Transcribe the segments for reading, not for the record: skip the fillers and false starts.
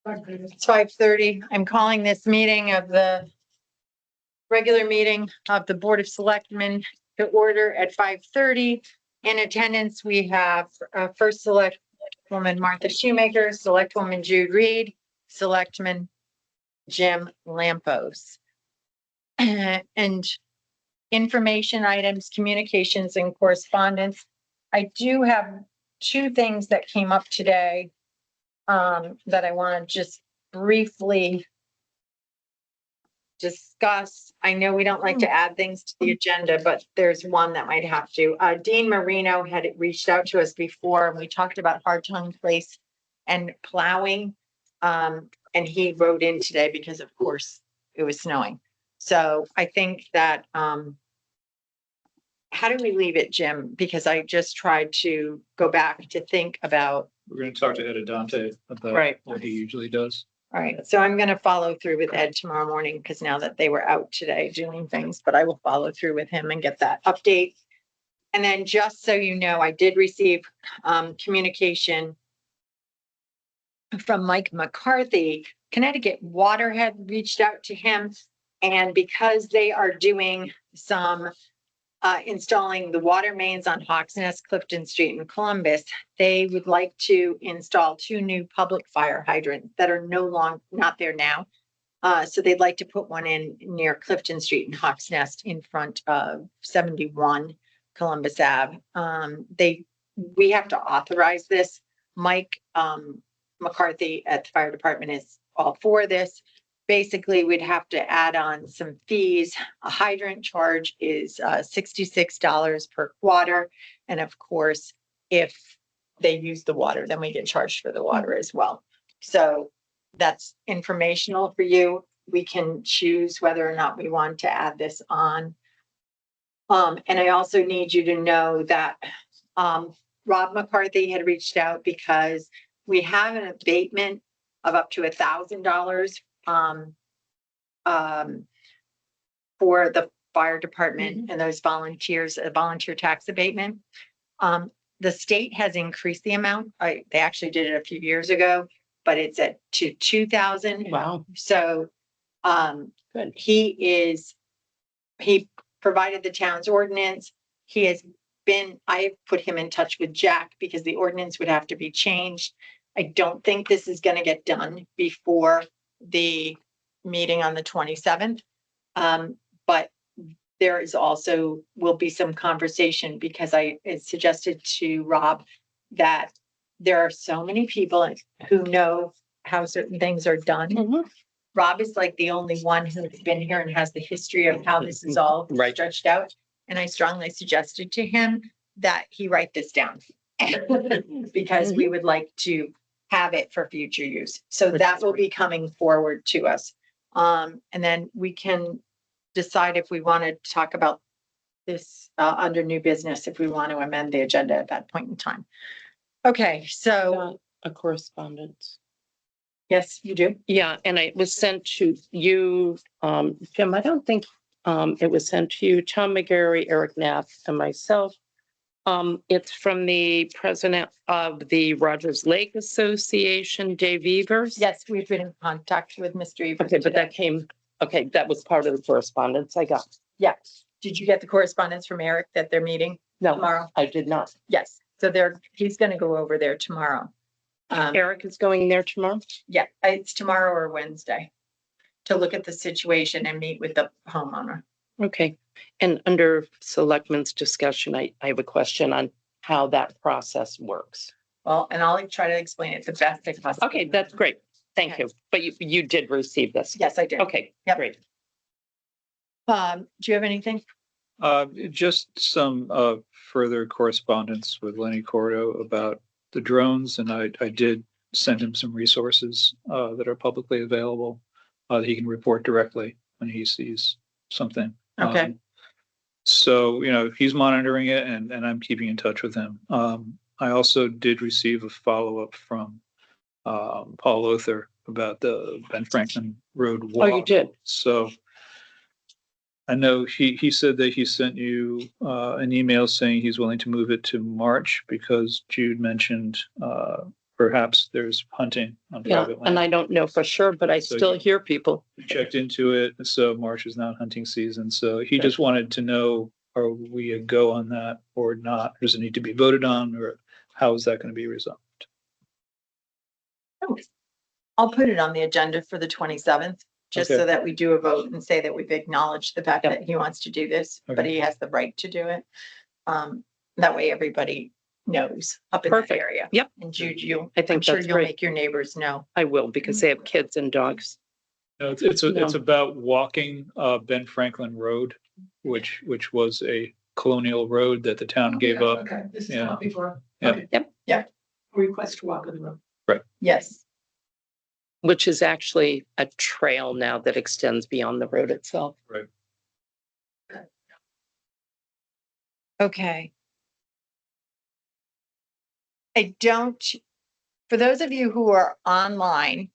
It's 5:30. I'm calling this meeting of the regular meeting of the Board of Selectmen to order at 5:30. In attendance, we have First Selectwoman Martha Shoemaker, Selectwoman Jude Reed, Selectman Jim Lampos. And information items, communications and correspondence. I do have two things that came up today that I want to just briefly discuss. I know we don't like to add things to the agenda, but there's one that might have to. Dean Marino had reached out to us before, and we talked about Hartung Place and plowing. And he wrote in today because, of course, it was snowing. So I think that, how do we leave it, Jim? Because I just tried to go back to think about. We're going to talk to Ed Adante about Right. what he usually does. All right, so I'm gonna follow through with Ed tomorrow morning, because now that they were out today doing things, but I will follow through with him and get that update. And then just so you know, I did receive communication from Mike McCarthy. Connecticut Water had reached out to him, and because they are doing some installing the water mains on Hawks Nest, Clifton Street and Columbus, they would like to install 2 new public fire hydrants that are not there now. So they'd like to put one in near Clifton Street and Hawks Nest in front of 71 Columbus Ave. We have to authorize this. Mike McCarthy at the fire department is all for this. Basically, we'd have to add on some fees. A hydrant charge is $66 per quarter. And of course, if they use the water, then we get charged for the water as well. So that's informational for you. We can choose whether or not we want to add this on. And I also need you to know that Rob McCarthy had reached out because we have an abatement of up to $1,000 for the fire department and those volunteers, a volunteer tax abatement. The state has increased the amount. They actually did it a few years ago, but it's at to 2,000. Wow. So Good. he provided the town's ordinance. I put him in touch with Jack because the ordinance would have to be changed. I don't think this is going to get done before the meeting on the 27th. But there is also will be some conversation because I suggested to Rob that there are so many people who know how certain things are done. Mm-hmm. Rob is like the only one who's been here and has the history of how this is all stretched out. And I strongly suggested to him that he write this down because we would like to have it for future use. So that will be coming forward to us. And then we can decide if we want to talk about this under new business, if we want to amend the agenda at that point in time. Okay, so. A correspondence. Yes, you do. Yeah, and it was sent to you, Jim. I don't think it was sent to you, Tom McGarry, Eric Knapp, and myself. It's from the president of the Rogers Lake Association, Dave Evers. Yes, we've been in contact with Mr. Evers. Okay, but that was part of the correspondence I got. Yeah. Did you get the correspondence from Eric that they're meeting tomorrow? I did not. Yes. So he's going to go over there tomorrow. Eric is going there tomorrow? Yeah, it's tomorrow or Wednesday to look at the situation and meet with the homeowner. Okay. And under Selectmen's discussion, I have a question on how that process works. Well, and I'll try to explain it the best I possibly. Okay, that's great. Thank you. But you did receive this? Yes, I did. Okay, yep. Great. Do you have anything? Just some further correspondence with Lenny Cordo about the drones, and I did send him some resources that are publicly available that he can report directly when he sees something. Okay. So, he's monitoring it and I'm keeping in touch with him. I also did receive a follow-up from Paul Lothar about the Ben Franklin Road walk. Oh, you did? So I know he said that he sent you an email saying he's willing to move it to March because Jude mentioned perhaps there's hunting on Yeah, private and land. I don't know for sure, but I So still you- hear people. We checked into it, so March is not hunting season, so he just wanted to know, are we a go on that or not? Does it need to be voted on, or how is that going to be resolved? I'll put it on the agenda for the 27th, just so Okay. that we do a vote and say that we've acknowledged the fact Yep. that he wants to do this, but Okay. he has the right to do it. That way everybody knows up in that Perfect. area. Yep. And Jude, you, I I'm think sure that's you'll great. make your neighbors know. I will, because they have kids and dogs. No, it's No. about walking Ben Franklin Road, which was a colonial road that the town gave up. Okay, this is Yeah. not before. Yeah. Okay. Yep. Yeah. Request to walk on the road. Yes. Which is actually a trail now that extends beyond the road itself. Right. Okay. For those of you who are online,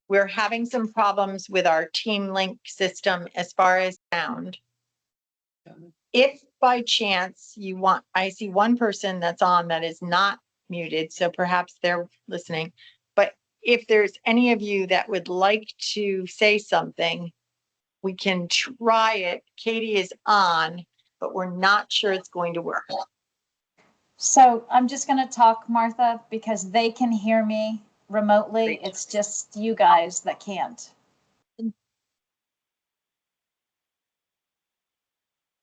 we're having some problems with our Team Link system as far as sound. If by chance I see one person that's on that is not muted, so perhaps they're listening. But if there's any of you that would like to say something, we can try it. Katie is on, but we're not sure it's going to work. So I'm just gonna talk, Martha, because they can hear me remotely. Great. It's just you guys that can't.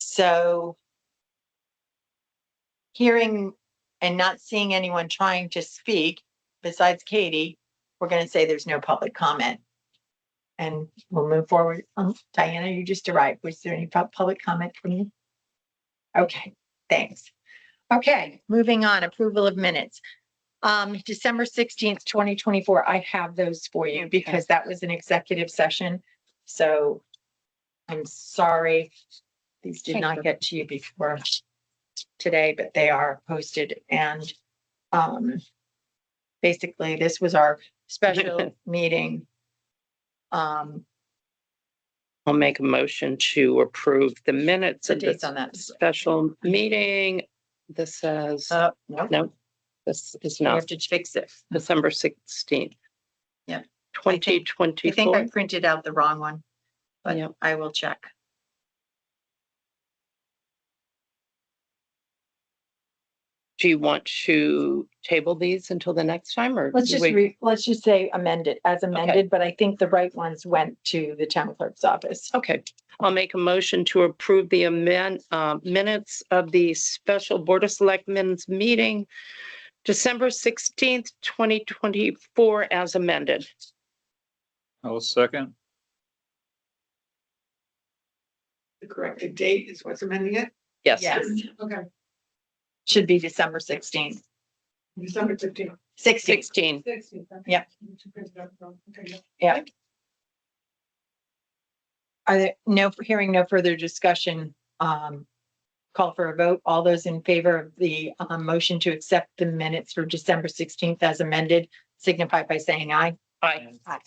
So hearing and not seeing anyone trying to speak besides Katie, we're going to say there's no public comment. And we'll move forward. Diana, you just arrived. Was there any public comment from you? Okay, thanks. Okay, moving on, approval of minutes. December 16th, 2024, I have those for you because that was an executive session. So I'm sorry, these did not get to you before today, but they are posted and basically this was our special meeting. I'll make a motion to approve the minutes The of dates this on that. special meeting. This says, No, no, this is we not have to fix it. December 16th. Yeah. I think I 2024. printed out the wrong one, but Yep. I will check. Do you want to table these until the next time, or? Let's do just we- let's just say amended as amended, but I think the right ones went to the town clerk's office. Okay, I'll make a motion to approve the minutes of the special Board of Selectmen's meeting, December 16th, 2024, as amended. I'll second. The corrected date is what's amending it. Yes. Yes, Okay, should be December 16th. December 15th. 16th. 16. 16th. okay. Yep. Okay, Yeah. Are there hearing no further discussion, call for a vote. All those in favor of the motion to accept the minutes for December 16th as amended, signify by saying aye. Aye. Aye.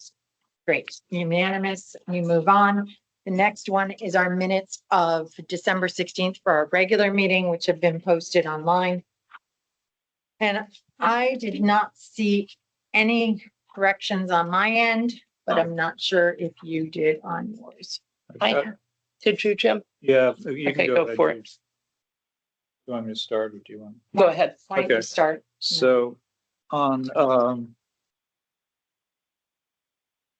Great, unanimous. We move on. The next one is our minutes of December 16th for our regular meeting, which have been posted online. And I did not see any corrections on my end, but I'm not sure if you did on yours. Did you, Jim? Yeah, you Okay, can go ahead, for it. Jude. Do you want me to start or do you want? Go ahead. Why don't you Okay. start? So on,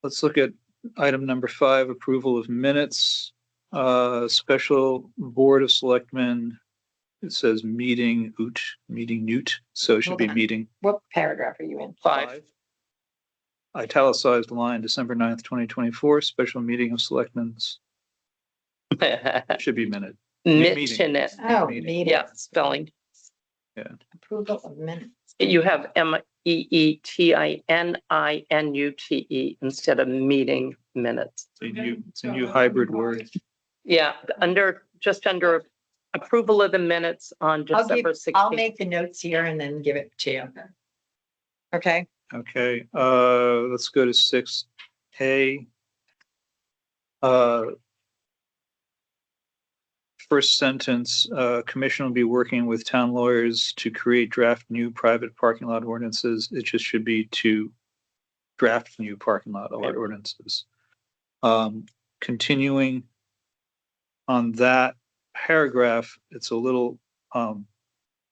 let's look at item number 5, approval of minutes. Special Board of Selectmen, it says meeting newt, so it should Hold be on. meeting What paragraph are you in? 5. Italicized line, December 9th, 2024, special meeting of Selectmen's, should be minute. Minute. Oh, Meeting. meeting. Yeah, spelling. Approval of minutes. You have MEETININUTE instead of meeting minutes. It's a new hybrid word. Yeah, just under approval of the minutes on December 16th. I'll make the notes here and then give it to you. Okay, Okay, let's go to 6A. first sentence, commission will be working with town lawyers to create draft new private parking lot ordinances. It just should be to draft new parking lot ordinances. Continuing on that paragraph, it's a little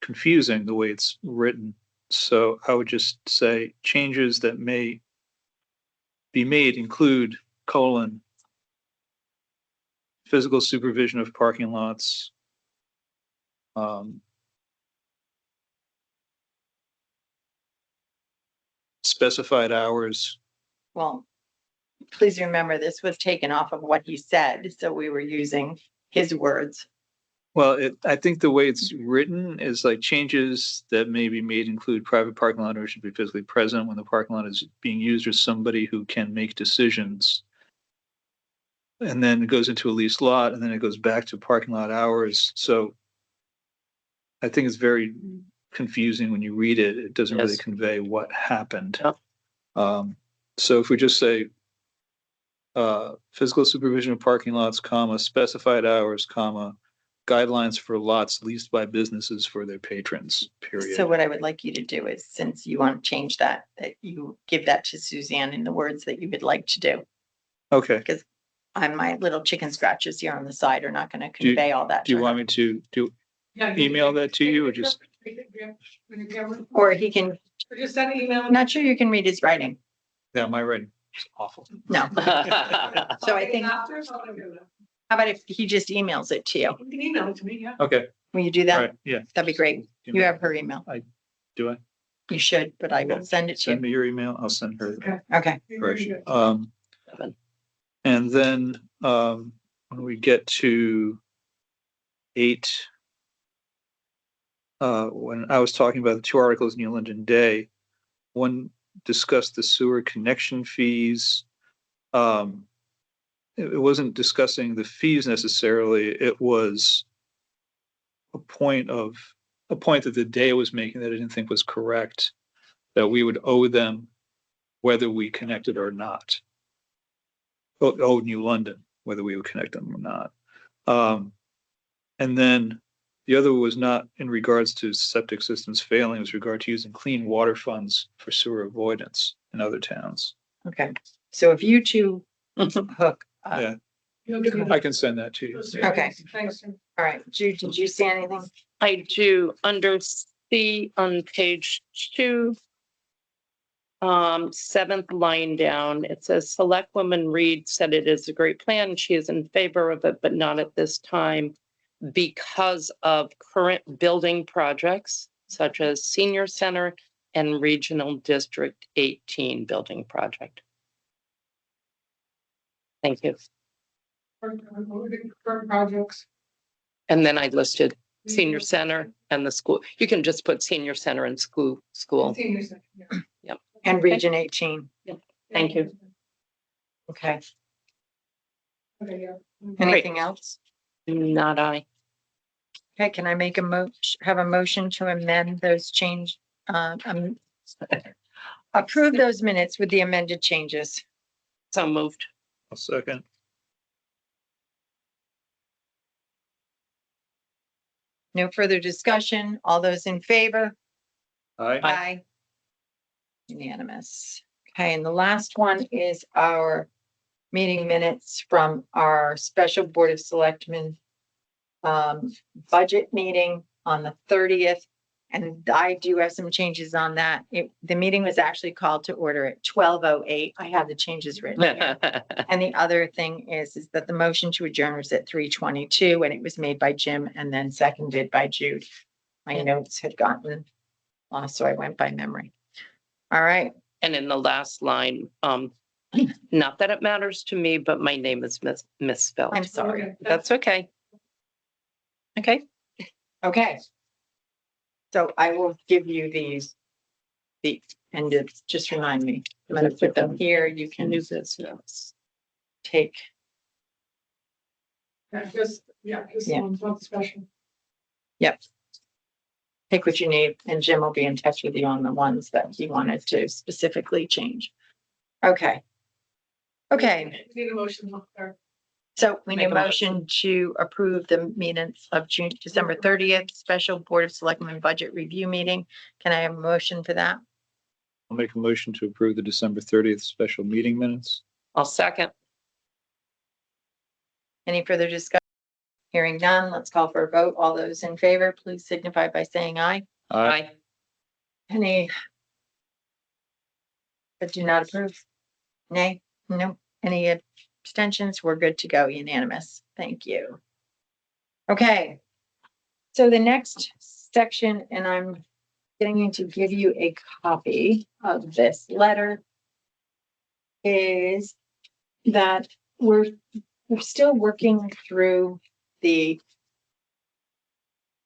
confusing the way it's written. So I would just say changes that may be made include physical supervision of parking lots. Specified hours. Well, please remember, this was taken off of what he said, so we were using his words. Well, I think the way it's written is like changes that may be made include private parking lot owners should be physically present when the parking lot is being used, or somebody who can make decisions. And then it goes into a leased lot, and then it goes back to parking lot hours. So I think it's very confusing when you read it. It doesn't really Yes. convey what happened. Yeah. So if we just say physical supervision of parking lots, specified hours, guidelines for lots leased by businesses for their patrons, period. So what I would like you to do is, since you want to change that you give that to Suzanne in the words that you would like to do. Okay. My little chicken scratches here on the side are not going to Do you- convey all that. Do you to want her. me to email that to you, or just? Or he can, Or just send an email. I'm not sure you can read his writing. Yeah, my writing is awful. No. So I think, how After, so I'll do that. about if he just emails it to you? You can email it to me, yeah. Okay, Will you do all that? right, yeah. That'd be great. You have her email. Do I? You should, but I will send it to Send you. me your email, I'll send her. Okay. Version. Seven. And then, when we get to 8, when I was talking about the 2 articles in New London Day, one discussed the sewer connection fees. It wasn't discussing the fees necessarily. It was a point that the Day was making that I didn't think was correct, that we would owe them whether we connected or not. Owe New London, whether we would connect them or not. And then the other was not in regards to septic systems failing, it was regard to using clean water funds for sewer avoidance in other towns. Okay. So if you two hook up. Yeah, You'll give me I can send that to you. Okay. Thanks. Jim. All right. Jude, did you see anything? I do under C on page 2. 7th line down, it says Selectwoman Reed said it is a great plan. She is in favor of it, but not at this time because of current building projects such as Senior Center and Regional District 18 building project. Thank you. Current projects. And then I listed Senior Center and the school. You can just put Senior Center and school. Senior center, yeah. And Okay. Region 18. Thank you. Okay. Okay, yeah. Anything else? Not I. Okay, can I make have a motion to amend those approve those minutes with the amended changes? So moved. A second. No further discussion. All those in favor? Aye. Aye. Unanimous. Okay, and the last one is our meeting minutes from our special Board of Selectmen budget meeting on the 30th. And I do have some changes on that. The meeting was actually called to order at 12:08. I have the changes written here. And the other thing is that the motion to adjourn was at 3:22 and it was made by Jim and then seconded by Jude. My notes had gotten lost, so I went by memory. All right. And in the last line, not that it matters to me, but my name is misspelled. I'm sorry. Okay. That's okay. Okay. Okay. So I will give you these. And just remind me, I'm gonna put them here. You can New business. take. Yeah, just Yeah. one special. Yep. Take what you need, and Jim will be in touch with you on the ones that he wanted to specifically change. Okay. Okay, Need a motion, or So we need Make a a motion to approve the minutes of December 30th, special Board of Selectmen budget review meeting. Can I have a motion for that? I'll make a motion to approve the December 30th special meeting minutes. I'll second. Any further discussion? Hearing none, let's call for a vote. All those in favor, please signify by saying aye. Aye. Any that do not approve? Nay? No. Any abstentions? We're good to go, unanimous. Thank you. Okay. So the next section, and I'm going to give you a copy of this letter, is that we're still working through the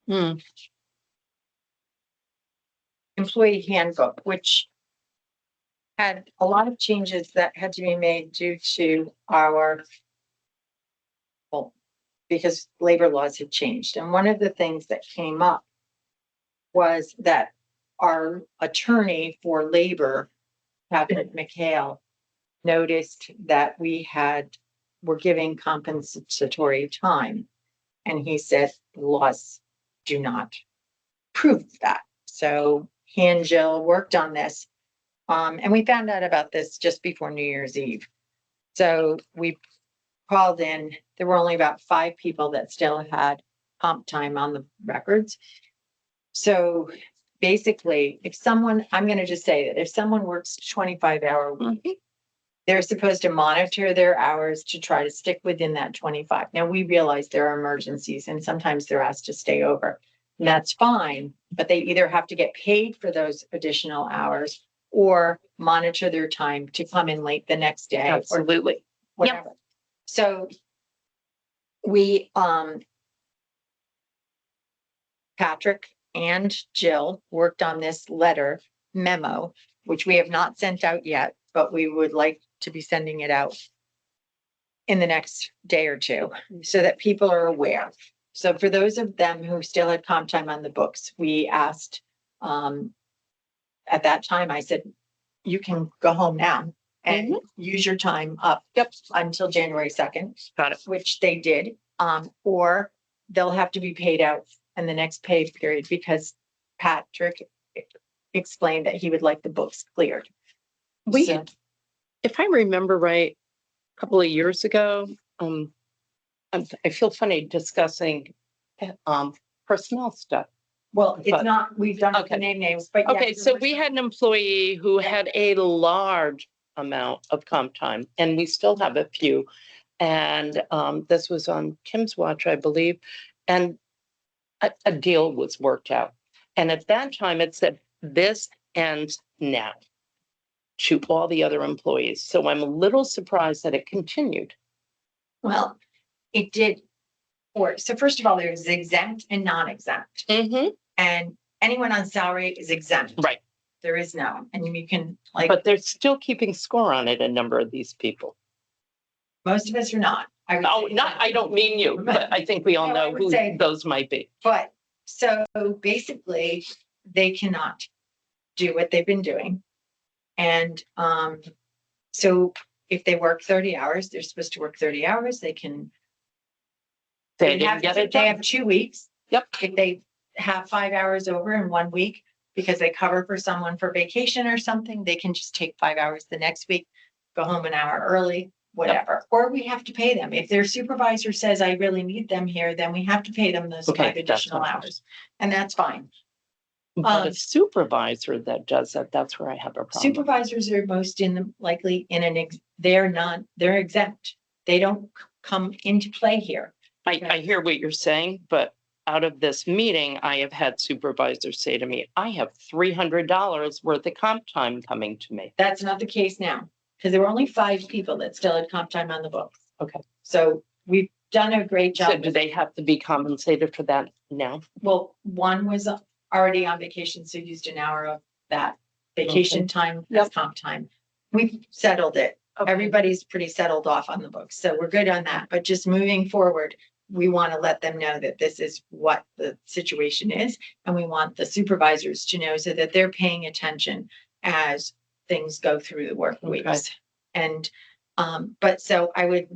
Hmm. employee handbook, which had a lot of changes that had to be made due to our, well, because labor laws had changed. And one of the things that came up was that our attorney for labor, Patrick McHale, noticed that were giving compensatory time. And he said, the laws do not prove that. So he and Jill worked on this. And we found out about this just before New Year's Eve. So we called in, there were only about 5 people that still had comp time on the records. So basically, I'm going to just say that if someone works 25-hour week, they're supposed to monitor their hours to try to stick within that 25. Now, we realize there are emergencies and sometimes they're asked to stay over. And that's fine, but they either have to get paid for those additional hours or monitor their time to come in late the next day. Absolutely. Or whatever. So we, Patrick and Jill worked on this letter memo, which we have not sent out yet, but we would like to be sending it out in the next day or two so that people are aware. So for those of them who still had comp time on the books, we asked, at that time, I said, you can go home now and use your time up until January 2nd. Got it. Which they did, or they'll have to be paid out in the next pay period because Patrick explained that he would like the books cleared. So- If I remember right, a couple of years ago, I feel funny discussing personnel stuff. Well, it's But- not, we've done Okay. the name names, but. yeah, Okay, so we had an employee who had a large amount of comp time, and we still have a few. And this was on Kim's watch, I believe, and a deal was worked out. And at that time, it said, this ends now to all the other employees. So I'm a little surprised that it continued. Well, it did. So first of all, there's exempt and non-exempt, and anyone on salary is exempt. Right. There is no, and you can like, But they're still keeping score on it, a number of these people. most of us are not. I would Oh, say. not, I don't mean you, but I think we all No, I know would who say- those might be. But so basically, they cannot do what they've been doing. And so if they work 30 hours, they're supposed to work 30 hours. They can, They they didn't have, get it they done. have 2 weeks. Yep. If they have 5 hours over in 1 week because they cover for someone for vacation or something, they can just take 5 hours the next week, go home an hour early, whatever. Or we have to pay them. If their supervisor says, I really need them here, then we have to pay them those Okay, 5 that's additional fine. hours. And that's fine. But a supervisor that does that, that's where I have a problem. Supervisors are most likely in they're exempt. They don't come into play here. I hear what you're saying, but out of this meeting, I have had supervisors say to me, I have $300 worth of comp time coming to me. That's not the case now, because there were only 5 people that still had comp time on the books. Okay. So we've done a great So job. do they have to be compensated for that now? Well, one was already on vacation, so used an hour of that vacation time as comp time. We've settled it. Okay. Everybody's pretty settled off on the books, so we're good on that. But just moving forward, we want to let them know that this is what the situation is. And we want the supervisors to know so that they're paying attention as things go through the work weeks. And, but so I would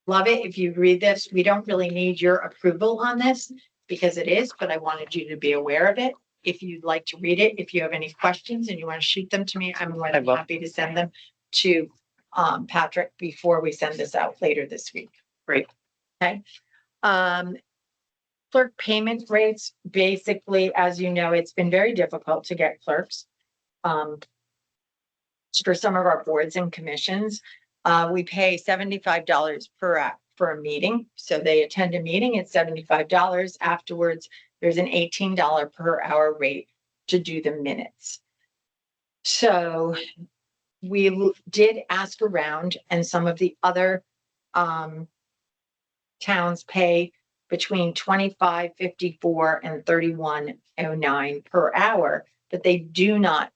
love it if you read this. We don't really need your approval on this because it is, but I wanted you to be aware of it. If you'd like to read it, if you have any questions and you want to shoot them to me, I'm more I than will. happy to send them to Patrick before we send this out later this week. Great. Okay. Clerk payment rates, basically, as you know, it's been very difficult to get clerks. For some of our boards and commissions, we pay $75 for a meeting. So they attend a meeting, it's $75. Afterwards, there's an $18 per hour rate to do the minutes. So we did ask around, and some of the other towns pay between $25.54 and $31.09 per hour, but they do not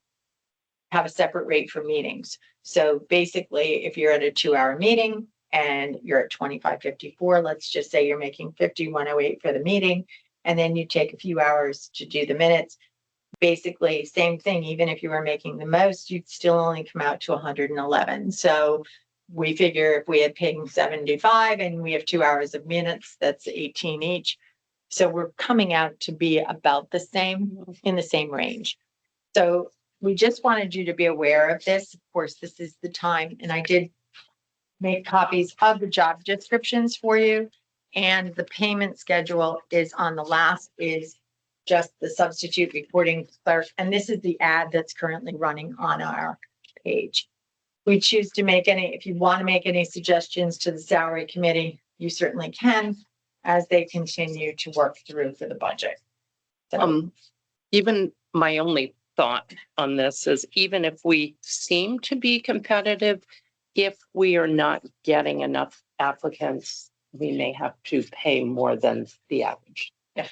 have a separate rate for meetings. So basically, if you're at a 2-hour meeting and you're at $25.54, let's just say you're making $51.08 for the meeting, and then you take a few hours to do the minutes. Basically, same thing, even if you were making the most, you'd still only come out to 111. So we figure if we had paid 75 and we have 2 hours of minutes, that's 18 each. So we're coming out to be about the same, in the same range. So we just wanted you to be aware of this. Of course, this is the time, and I did make copies of the job descriptions for you. And the payment schedule is on the last, is just the substitute reporting clerk. And this is the ad that's currently running on our page. We choose to make any, if you want to make any suggestions to the salary committee, you certainly can, as they continue to work through for the budget. So, Even my only thought on this is, even if we seem to be competitive, if we are not getting enough applicants, we may have to pay more than the average. Yeah.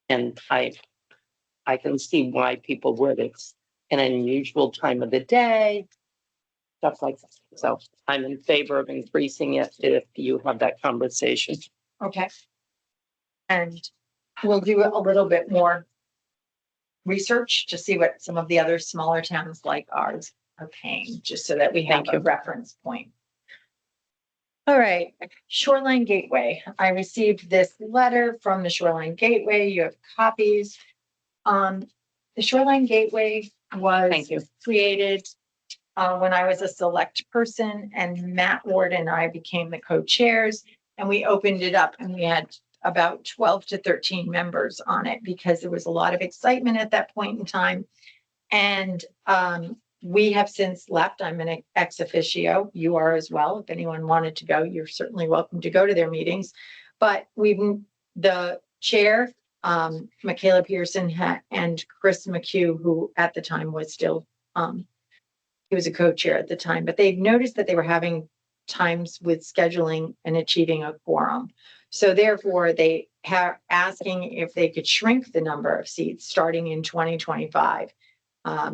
And I can see why people would. It's an unusual time of the day, stuff like that. So I'm in favor of increasing it if you have that conversation. okay. And we'll do a little bit more research to see what some of the other smaller towns like ours are paying, just so that we have Thank a you. reference point. All right, Shoreline Gateway. I received this letter from the Shoreline Gateway. You have copies. The Shoreline Gateway was Thank you. created when I was a select person, and Matt Ward and I became the co-chairs, and we opened it up, and we had about 12 to 13 members on it because there was a lot of excitement at that point in time. And we have since left. I'm an ex officio. You are as well. If anyone wanted to go, you're certainly welcome to go to their meetings. But the chair, Michaela Pearson and Chris McHugh, who at the time was still, he was a co-chair at the time, but they've noticed that they were having times with scheduling and achieving a quorum. So therefore, they are asking if they could shrink the number of seats starting in 2025.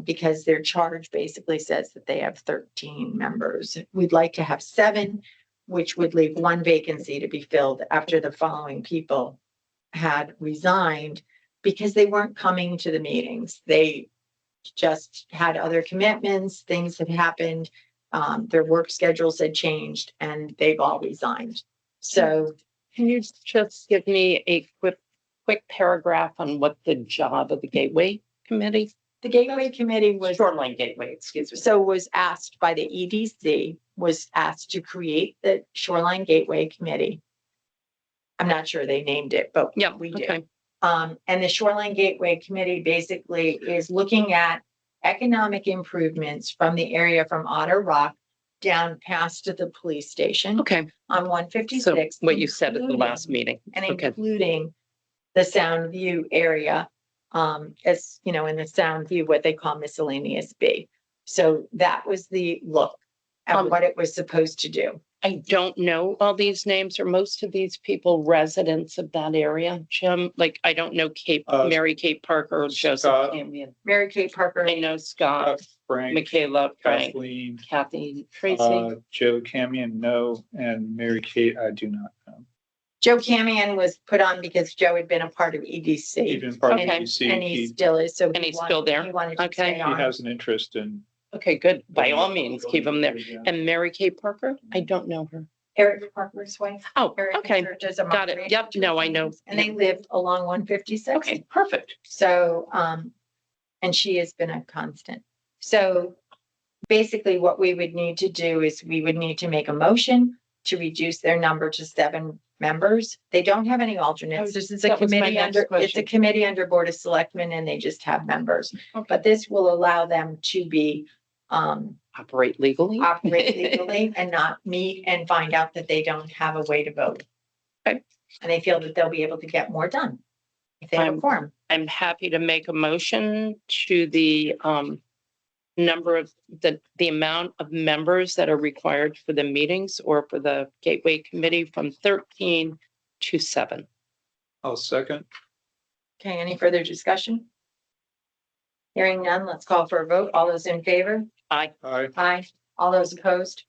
Because their charge basically says that they have 13 members. We'd like to have 7, which would leave 1 vacancy to be filled after the following people had resigned because they weren't coming to the meetings. They just had other commitments, things had happened, their work schedules had changed, and they've all resigned. So Can you just give me a quick paragraph on what the job of the Gateway Committee? the Gateway Committee was Shoreline Gateway, excuse me. So was asked by the EDC, was asked to create the Shoreline Gateway Committee. I'm not sure they named it, but Yeah, we did. okay. And the Shoreline Gateway Committee basically is looking at economic improvements from the area from Otter Rock down past to the police station Okay, on so 156. what you said at the last including- meeting. And Okay, including the Sound View area, as you know, in the Sound View, what they call miscellaneous B. So that was the look at what it was supposed to do. I don't know all these names. Are most of these people residents of that area, Jim? Like, I don't know Mary Kate Parker, or Joseph Scott. Campion. Mary Kate Parker, I know Scott, Frank, Michaela, Frank, Kathleen, Kathy, Tracy. Joe Camion, no, and Mary Kate, I do not know. Joe Camion was put on because Joe had been a part of EDC. He's been part of Okay. EDC. And he He still is, so. And he he's wanted- still there? He wanted to Okay. stay he on. has an interest in. Okay, good. By all means, keep them there. And Mary Kate Parker? I don't know her. Eric Parker's wife. Oh, Eric okay, Church is a got it. moderator. Yep, no, I know. And they live along 156. Okay, perfect. So, and she has been a constant. So basically what we would need to do is we would need to make a motion to reduce their number to 7 members. They don't have any alternates. This is a That was my committee next under, it's a question. committee under Board of Selectmen and they just have members. Okay. But this will allow them to be, Operate legally. operate legally and not meet and find out that they don't have a way to vote. Okay. And they feel that they'll be able to get more done if they have a I'm- quorum. I'm happy to make a motion to the number of the amount of members that are required for the meetings or for the Gateway Committee from 13 to 7. I'll second. Okay, any further discussion? Hearing none, let's call for a vote. All those in favor? Aye. Aye. Aye. All those opposed?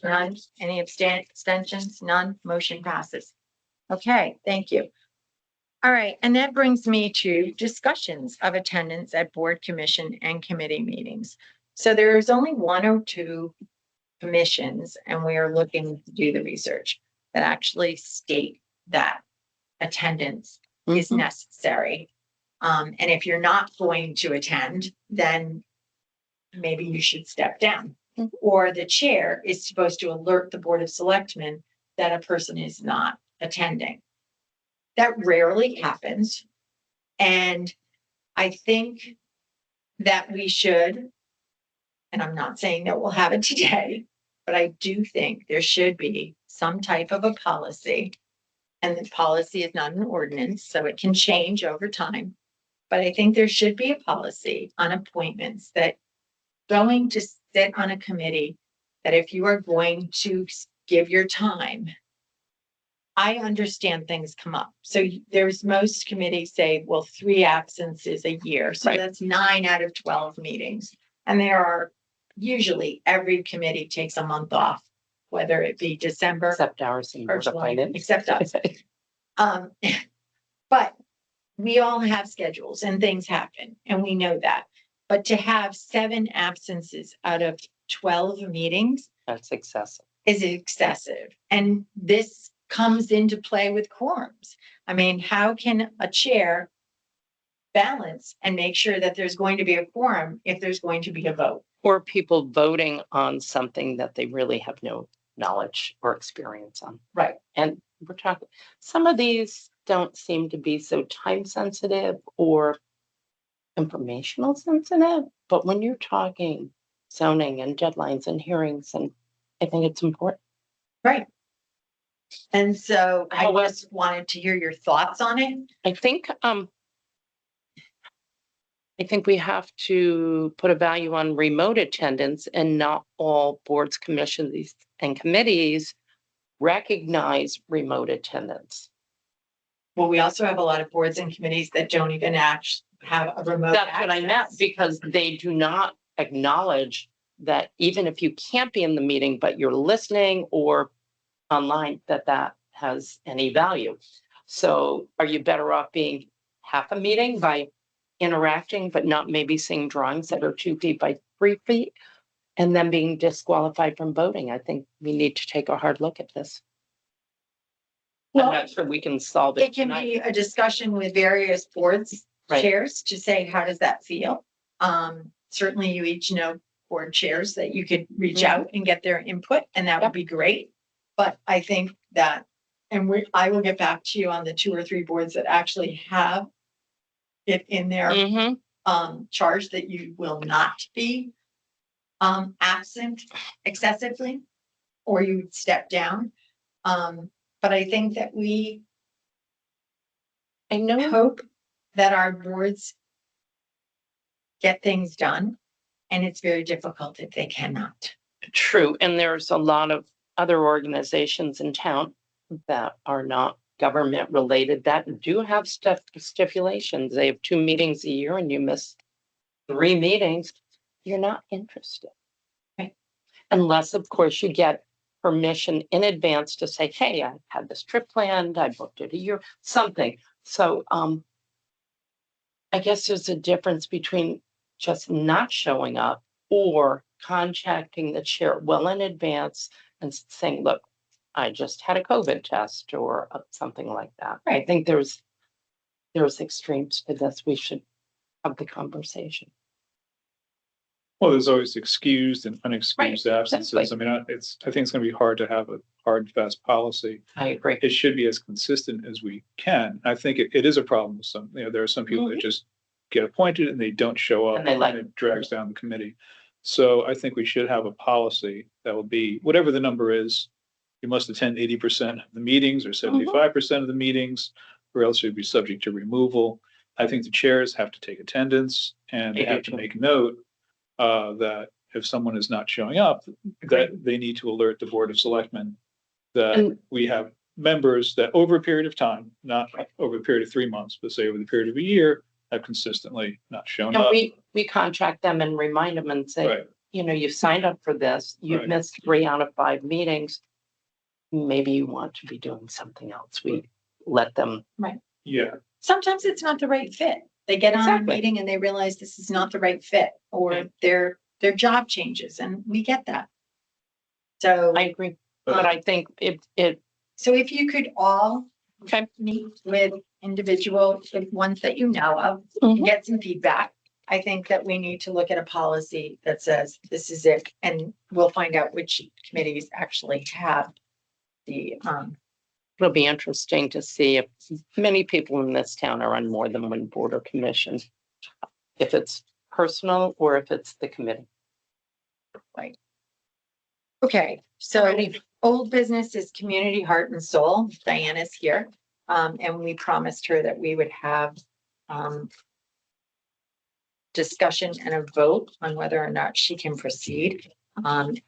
None. Any abstentions? None. Motion passes. Okay, thank you. All right, and that brings me to discussions of attendance at board, commission, and committee meetings. So there's only 1 or 2 commissions, and we are looking to do the research that actually state that attendance is Mhm. necessary. And if you're not going to attend, then maybe you should step down. Mhm. Or the chair is supposed to alert the Board of Selectmen that a person is not attending. That rarely happens. And I think that we should, and I'm not saying that we'll have it today, but I do think there should be some type of a policy. And the policy is not an ordinance, so it can change over time. But I think there should be a policy on appointments that going to sit on a committee, that if you are going to give your time, I understand things come up. So there's most committees say, well, 3 absences a year. So Right. that's 9 out of 12 meetings. And there are usually every committee takes a month off, whether it be December Except ours and or Board of July, Finance. except us. But we all have schedules and things happen and we know that. But to have 7 absences out of 12 meetings That's excessive. is excessive. And this comes into play with quorums. I mean, how can a chair balance and make sure that there's going to be a quorum if there's going to be a vote? Or people voting on something that they really have no knowledge or experience on. Right. And we're talking, some of these don't seem to be so time sensitive or informational sensitive, but when you're talking zoning and deadlines and hearings, and I think it's important. Right. And so I However- just wanted to hear your thoughts on it. I think we have to put a value on remote attendance, and not all boards, commissions, and committees recognize remote attendance. Well, we also have a lot of boards and committees that don't even actually have a remote. That's what I meant, access. because they do not acknowledge that even if you can't be in the meeting, but you're listening or online, that has any value. So are you better off being half a meeting by interacting, but not maybe seeing drawings that are 2 feet by 3 feet, and then being disqualified from voting? I think we need to take a hard look at this. I'm Well, not sure we can solve it it can tonight. be a discussion with various boards Right. chairs to say, how does that feel? Certainly you each know board chairs that you could reach Mhm. out and get their input, and that would Yep. be great. But I think that, and I will get back to you on the 2 or 3 boards that actually have it in their Mhm. charge that you will not be absent excessively, or you would step down. But I think that we I know. hope that our boards get things done, and it's very difficult if they cannot. True, and there's a lot of other organizations in town that are not government related that do have stipulations. They have 2 meetings a year and you miss 3 meetings, you're not interested. Right. Unless, of course, you get permission in advance to say, hey, I had this trip planned, I booked it a year, something. So I guess there's a difference between just not showing up or contacting the chair well in advance and saying, look, I just had a COVID test or something like that. I Right. think there's extremes to this. We should have the conversation. Well, there's always excused and unexcused absences. exactly. I mean, I think it's gonna be hard to have a hard and fast policy. I agree. It should be as consistent as we can. I think it is a problem with some, there are some people that just get appointed and they don't show up And they like- and it drags down the committee. So I think we should have a policy that will be, whatever the number is, you must attend 80% of the meetings or 75% of the meetings, or else you'd be subject to removal. I think the chairs have to take attendance and they I do have to too. make note that if someone is not showing up, that they need to alert the Board of Selectmen that And- we have members that over a period of time, not over a period of 3 months, but say over the period of a year, have consistently not shown And up. we contact them and remind them and say, Right, you've signed up for this. You've Right. missed 3 out of 5 meetings. Maybe you want to be doing something else. We let them. yeah, Sometimes it's not the right fit. They get on a Exactly. meeting and they realize this is not the right fit, or Yeah. their job changes, and we get that. So, I agree. But I think it, so if you could all okay. meet with individual, the ones that you know of, Mhm. get some feedback. I think that we need to look at a policy that says this is it, and we'll find out which committees actually have the, It'll be interesting to see if many people in this town are on more than one board or commission. If it's personal or if it's the committee. okay, so Alrighty. old business is community heart and soul. Diana's here. And we promised her that we would have, discussion and a vote on whether or not she can proceed.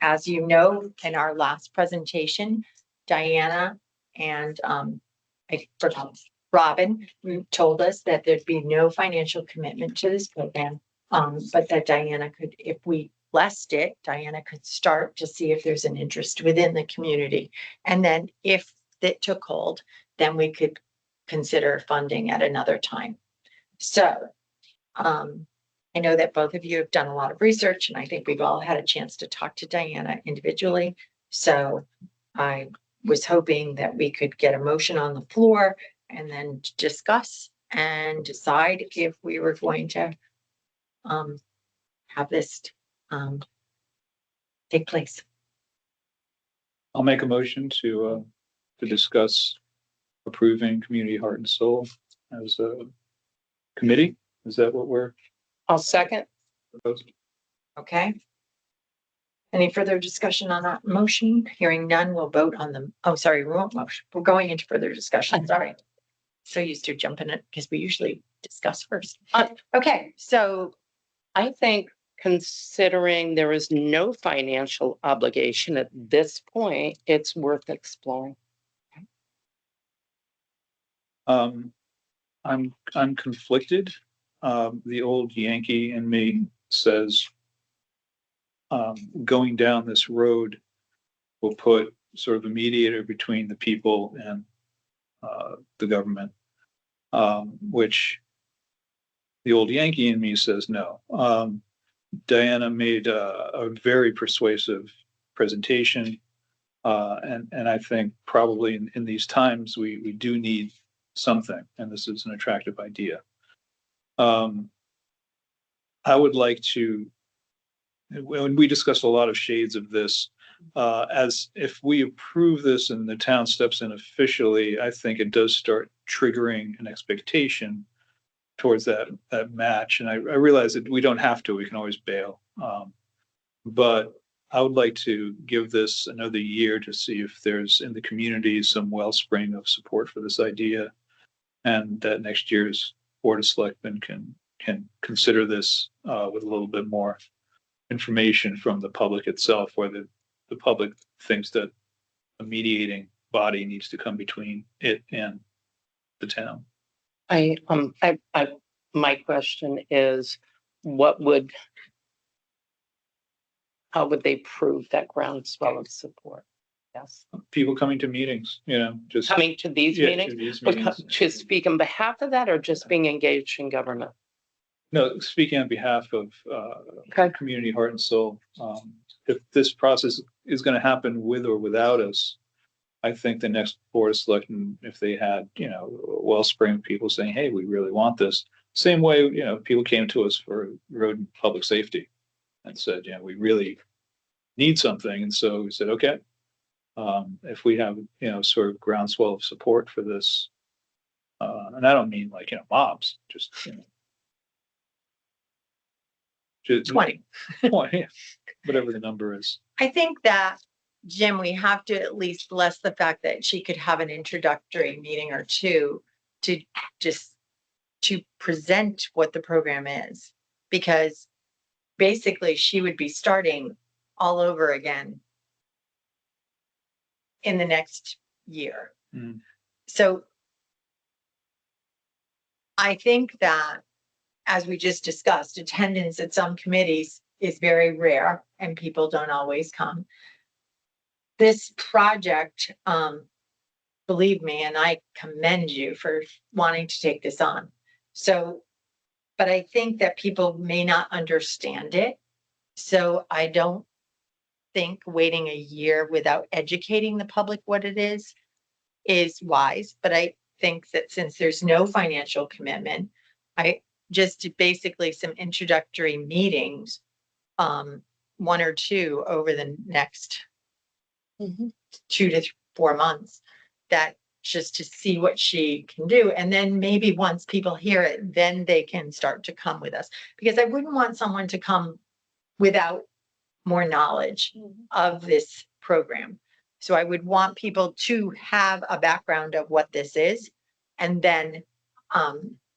As you know, in our last presentation, Diana and, I forgot, Robin told us that there'd be no financial commitment to this program. But that Diana could, if we blessed it, Diana could start to see if there's an interest within the community. And then if it took hold, then we could consider funding at another time. So, I know that both of you have done a lot of research, and I think we've all had a chance to talk to Diana individually. So I was hoping that we could get a motion on the floor and then discuss and decide if we were going to have this take place. I'll make a motion to discuss approving Community Heart and Soul as a committee. Is that what we're I'll second. proposing? Okay. Any further discussion on that motion? Hearing none, we'll vote on them. Oh, sorry, we won't motion. We're going into further discussion. Sorry. So used to jumping it because we usually discuss first. Okay, so I think considering there is no financial obligation at this point, it's worth exploring. I'm conflicted. The old Yankee in me says going down this road will put sort of a mediator between the people and the government, which the old Yankee in me says no. Diana made a very persuasive presentation, and I think probably in these times we do need something, and this is an attractive idea. I would like to, when we discussed a lot of shades of this, as if we approve this and the town steps in officially, I think it does start triggering an expectation towards that match. And I realize that we don't have to, we can always bail. But I would like to give this another year to see if there's in the community some wellspring of support for this idea. And that next year's Board of Selectmen can consider this with a little bit more information from the public itself, where the public thinks that a mediating body needs to come between it and the town. My question is, how would they prove that groundswell of support? Yes, People coming to meetings, just. coming to these Yeah, meetings, to these or meetings. to speak on behalf of that, or just being engaged in government? No, speaking on behalf of Okay. Community Heart and Soul, if this process is going to happen with or without us, I think the next board of selectmen, if they had, wellspring people saying, hey, we really want this. Same way, people came to us for road and public safety and said, we really need something. And so we said, okay, if we have, sort of groundswell of support for this, and I don't mean like, mobs, just, just 20. 20, yeah, whatever the number is. I think that, Jim, we have to at least bless the fact that she could have an introductory meeting or two to just to present what the program is, because basically she would be starting all over again in the next year. Mm. So I think that, as we just discussed, attendance at some committees is very rare and people don't always come. This project, believe me, and I commend you for wanting to take this on. So, but I think that people may not understand it. So I don't think waiting a year without educating the public what it is wise. But I think that since there's no financial commitment, I just basically some introductory meetings, one or two over the next Mhm. 2 to 4 months, that just to see what she can do. And then maybe once people hear it, then they can start to come with us. Because I wouldn't want someone to come without more knowledge of this program. So I would want people to have a background of what this is and then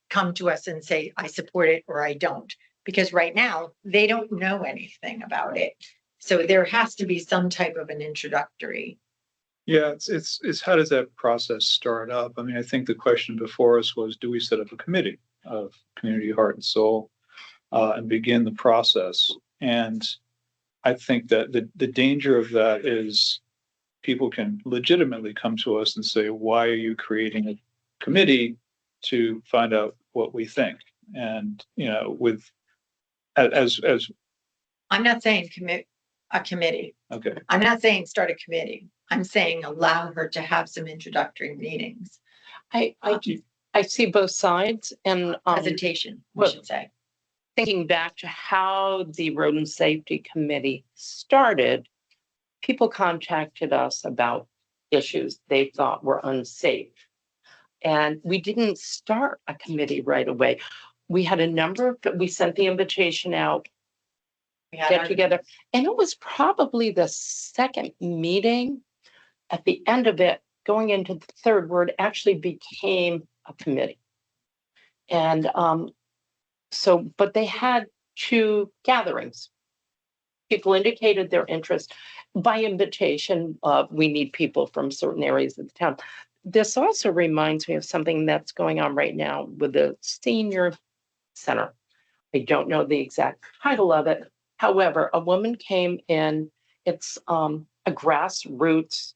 come to us and say, I support it or I don't. Because right now they don't know anything about it. So there has to be some type of an introductory. Yeah, it's how does that process start up? I mean, I think the question before us was, do we set up a committee of community heart and soul and begin the process? And I think that the danger of that is people can legitimately come to us and say, why are you creating a committee to find out what we think? And, with as I'm not saying commit a committee. okay. I'm not saying start a committee. I'm saying allow her to have some introductory meetings, I see both sides, and presentation, we well- should say. thinking back to how the Road and Safety Committee started, people contacted us about issues they thought were unsafe. And we didn't start a committee right away. We had a number of, we sent the invitation out, We had get our- together, and it was probably the second meeting. At the end of it, going into the third, where it actually became a committee. And so, but they had 2 gatherings. People indicated their interest by invitation of, we need people from certain areas of the town. This also reminds me of something that's going on right now with the senior center. I don't know the exact title of it. However, a woman came in, it's a grassroots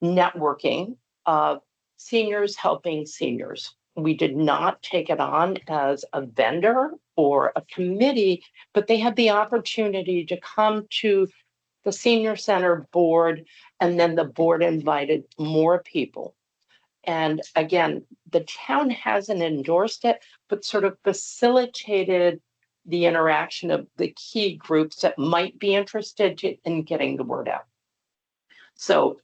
networking of seniors helping seniors. We did not take it on as a vendor or a committee, but they had the opportunity to come to the senior center board, and then the board invited more people. And again, the town hasn't endorsed it, but sort of facilitated the interaction of the key groups that might be interested in getting the word out. So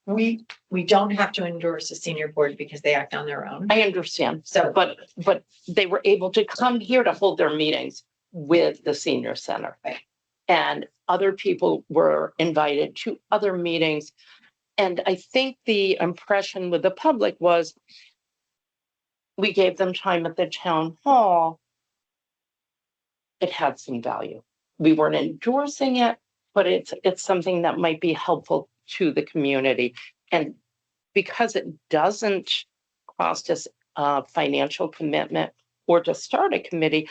We don't have to endorse a senior board because they act on their own. I understand. So, But they were able to come here to hold their meetings with the senior center. Right. And other people were invited to other meetings. And I think the impression with the public was, we gave them time at the town hall. It had some value. We weren't endorsing it, but it's something that might be helpful to the community. And because it doesn't cost us a financial commitment or to start a committee,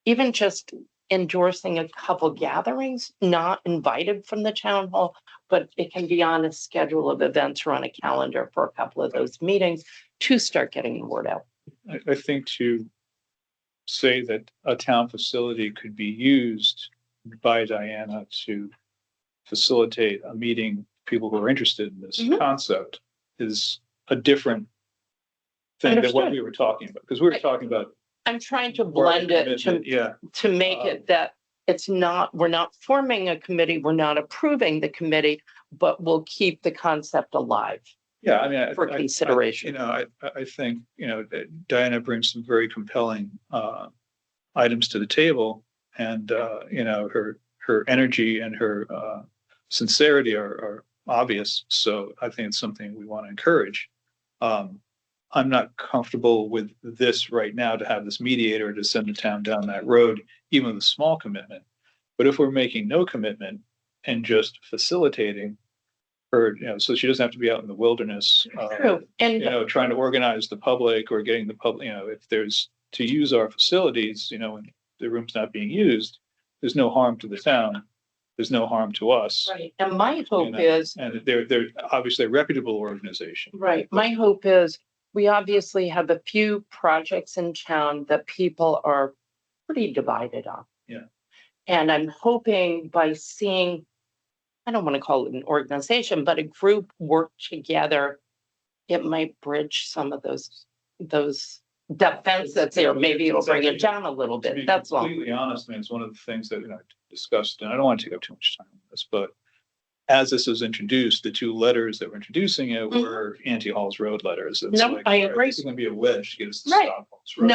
even just endorsing a couple gatherings, not invited from the town hall, but it can be on a schedule of events or on a calendar for a couple of those meetings to start getting the word out. I think to say that a town facility could be used by Diana to facilitate a meeting, people who are interested in this Mhm. concept is a different thing than what Understood. we were talking about, because we were talking about. I'm trying to more of a blend it commitment, Yeah, to make it that it's not, we're not forming a committee, we're not approving the committee, but we'll keep the concept alive yeah, I mean. for consideration. I think, Diana brings some very compelling, items to the table, and, her energy and her, sincerity are obvious. So I think it's something we want to encourage. I'm not comfortable with this right now, to have this mediator to send the town down that road, even with a small commitment. But if we're making no commitment and just facilitating her, so she doesn't have to be out in the wilderness, True, and trying to organize the public or getting the public, if there's to use our facilities, when the room's not being used, there's no harm to the town. There's no harm to us. right, and my hope know, is, And they're obviously a reputable organization. right, my hope is, we obviously have a few projects in town that people are pretty divided on. Yeah. And I'm hoping by seeing, I don't want to call it an organization, but a group work together, it might bridge some of those that fence that's there. Maybe it'll bring it down a little To bit. be That's all. completely honest, man, it's one of the things that, I discussed, and I don't want to take up too much time on this, but as this was introduced, the two letters that were introducing it were anti-Halls Road letters. It's No, like, I all right, agree. This is going to be a wedge to get us to Right. stop Halls Road.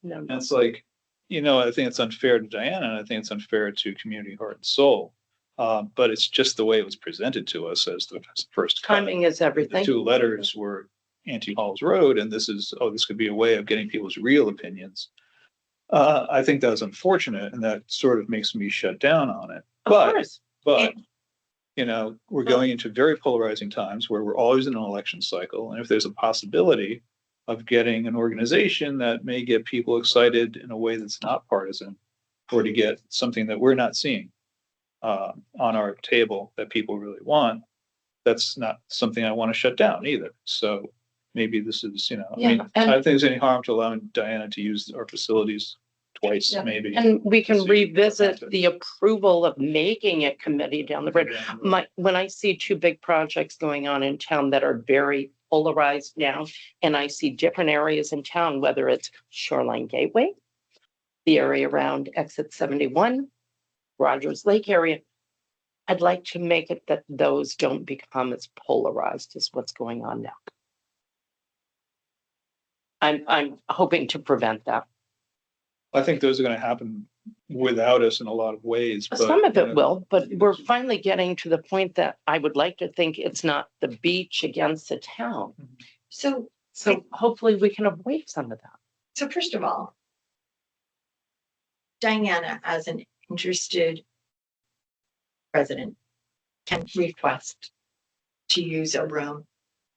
No. And it's like, I think it's unfair to Diana, and I think it's unfair to Community Heart and Soul. But it's just the way it was presented to us as the first cut. Timing is The everything. two letters were anti-Halls Road, and this could be a way of getting people's real opinions. I think that was unfortunate, and that sort of makes me shut down on it. Of course. But we're going into very polarizing times where we're always in an election cycle. And if there's a possibility of getting an organization that may get people excited in a way that's not partisan, or to get something that we're not seeing on our table that people really want, that's not something I want to shut down either. So maybe this is, I Yeah, and- don't think there's any harm to allowing Diana to use our facilities twice, Yeah, maybe. And we can to see what revisit happens. the approval of making a committee down the road. When I see two big projects going on in town that are very polarized now, and I see different areas in town, whether it's Shoreline Gateway, the area around Exit 71, Rogers Lake area, I'd like to make it that those don't become as polarized as what's going on now. I'm hoping to prevent that. I think those are going to happen without us in a lot of ways. But, Some of it will, but we're finally getting to the point that I would like to think it's not the beach against the town. So, So hopefully we can avoid some of that. so first of all, Diana, as an interested resident, can request to use a room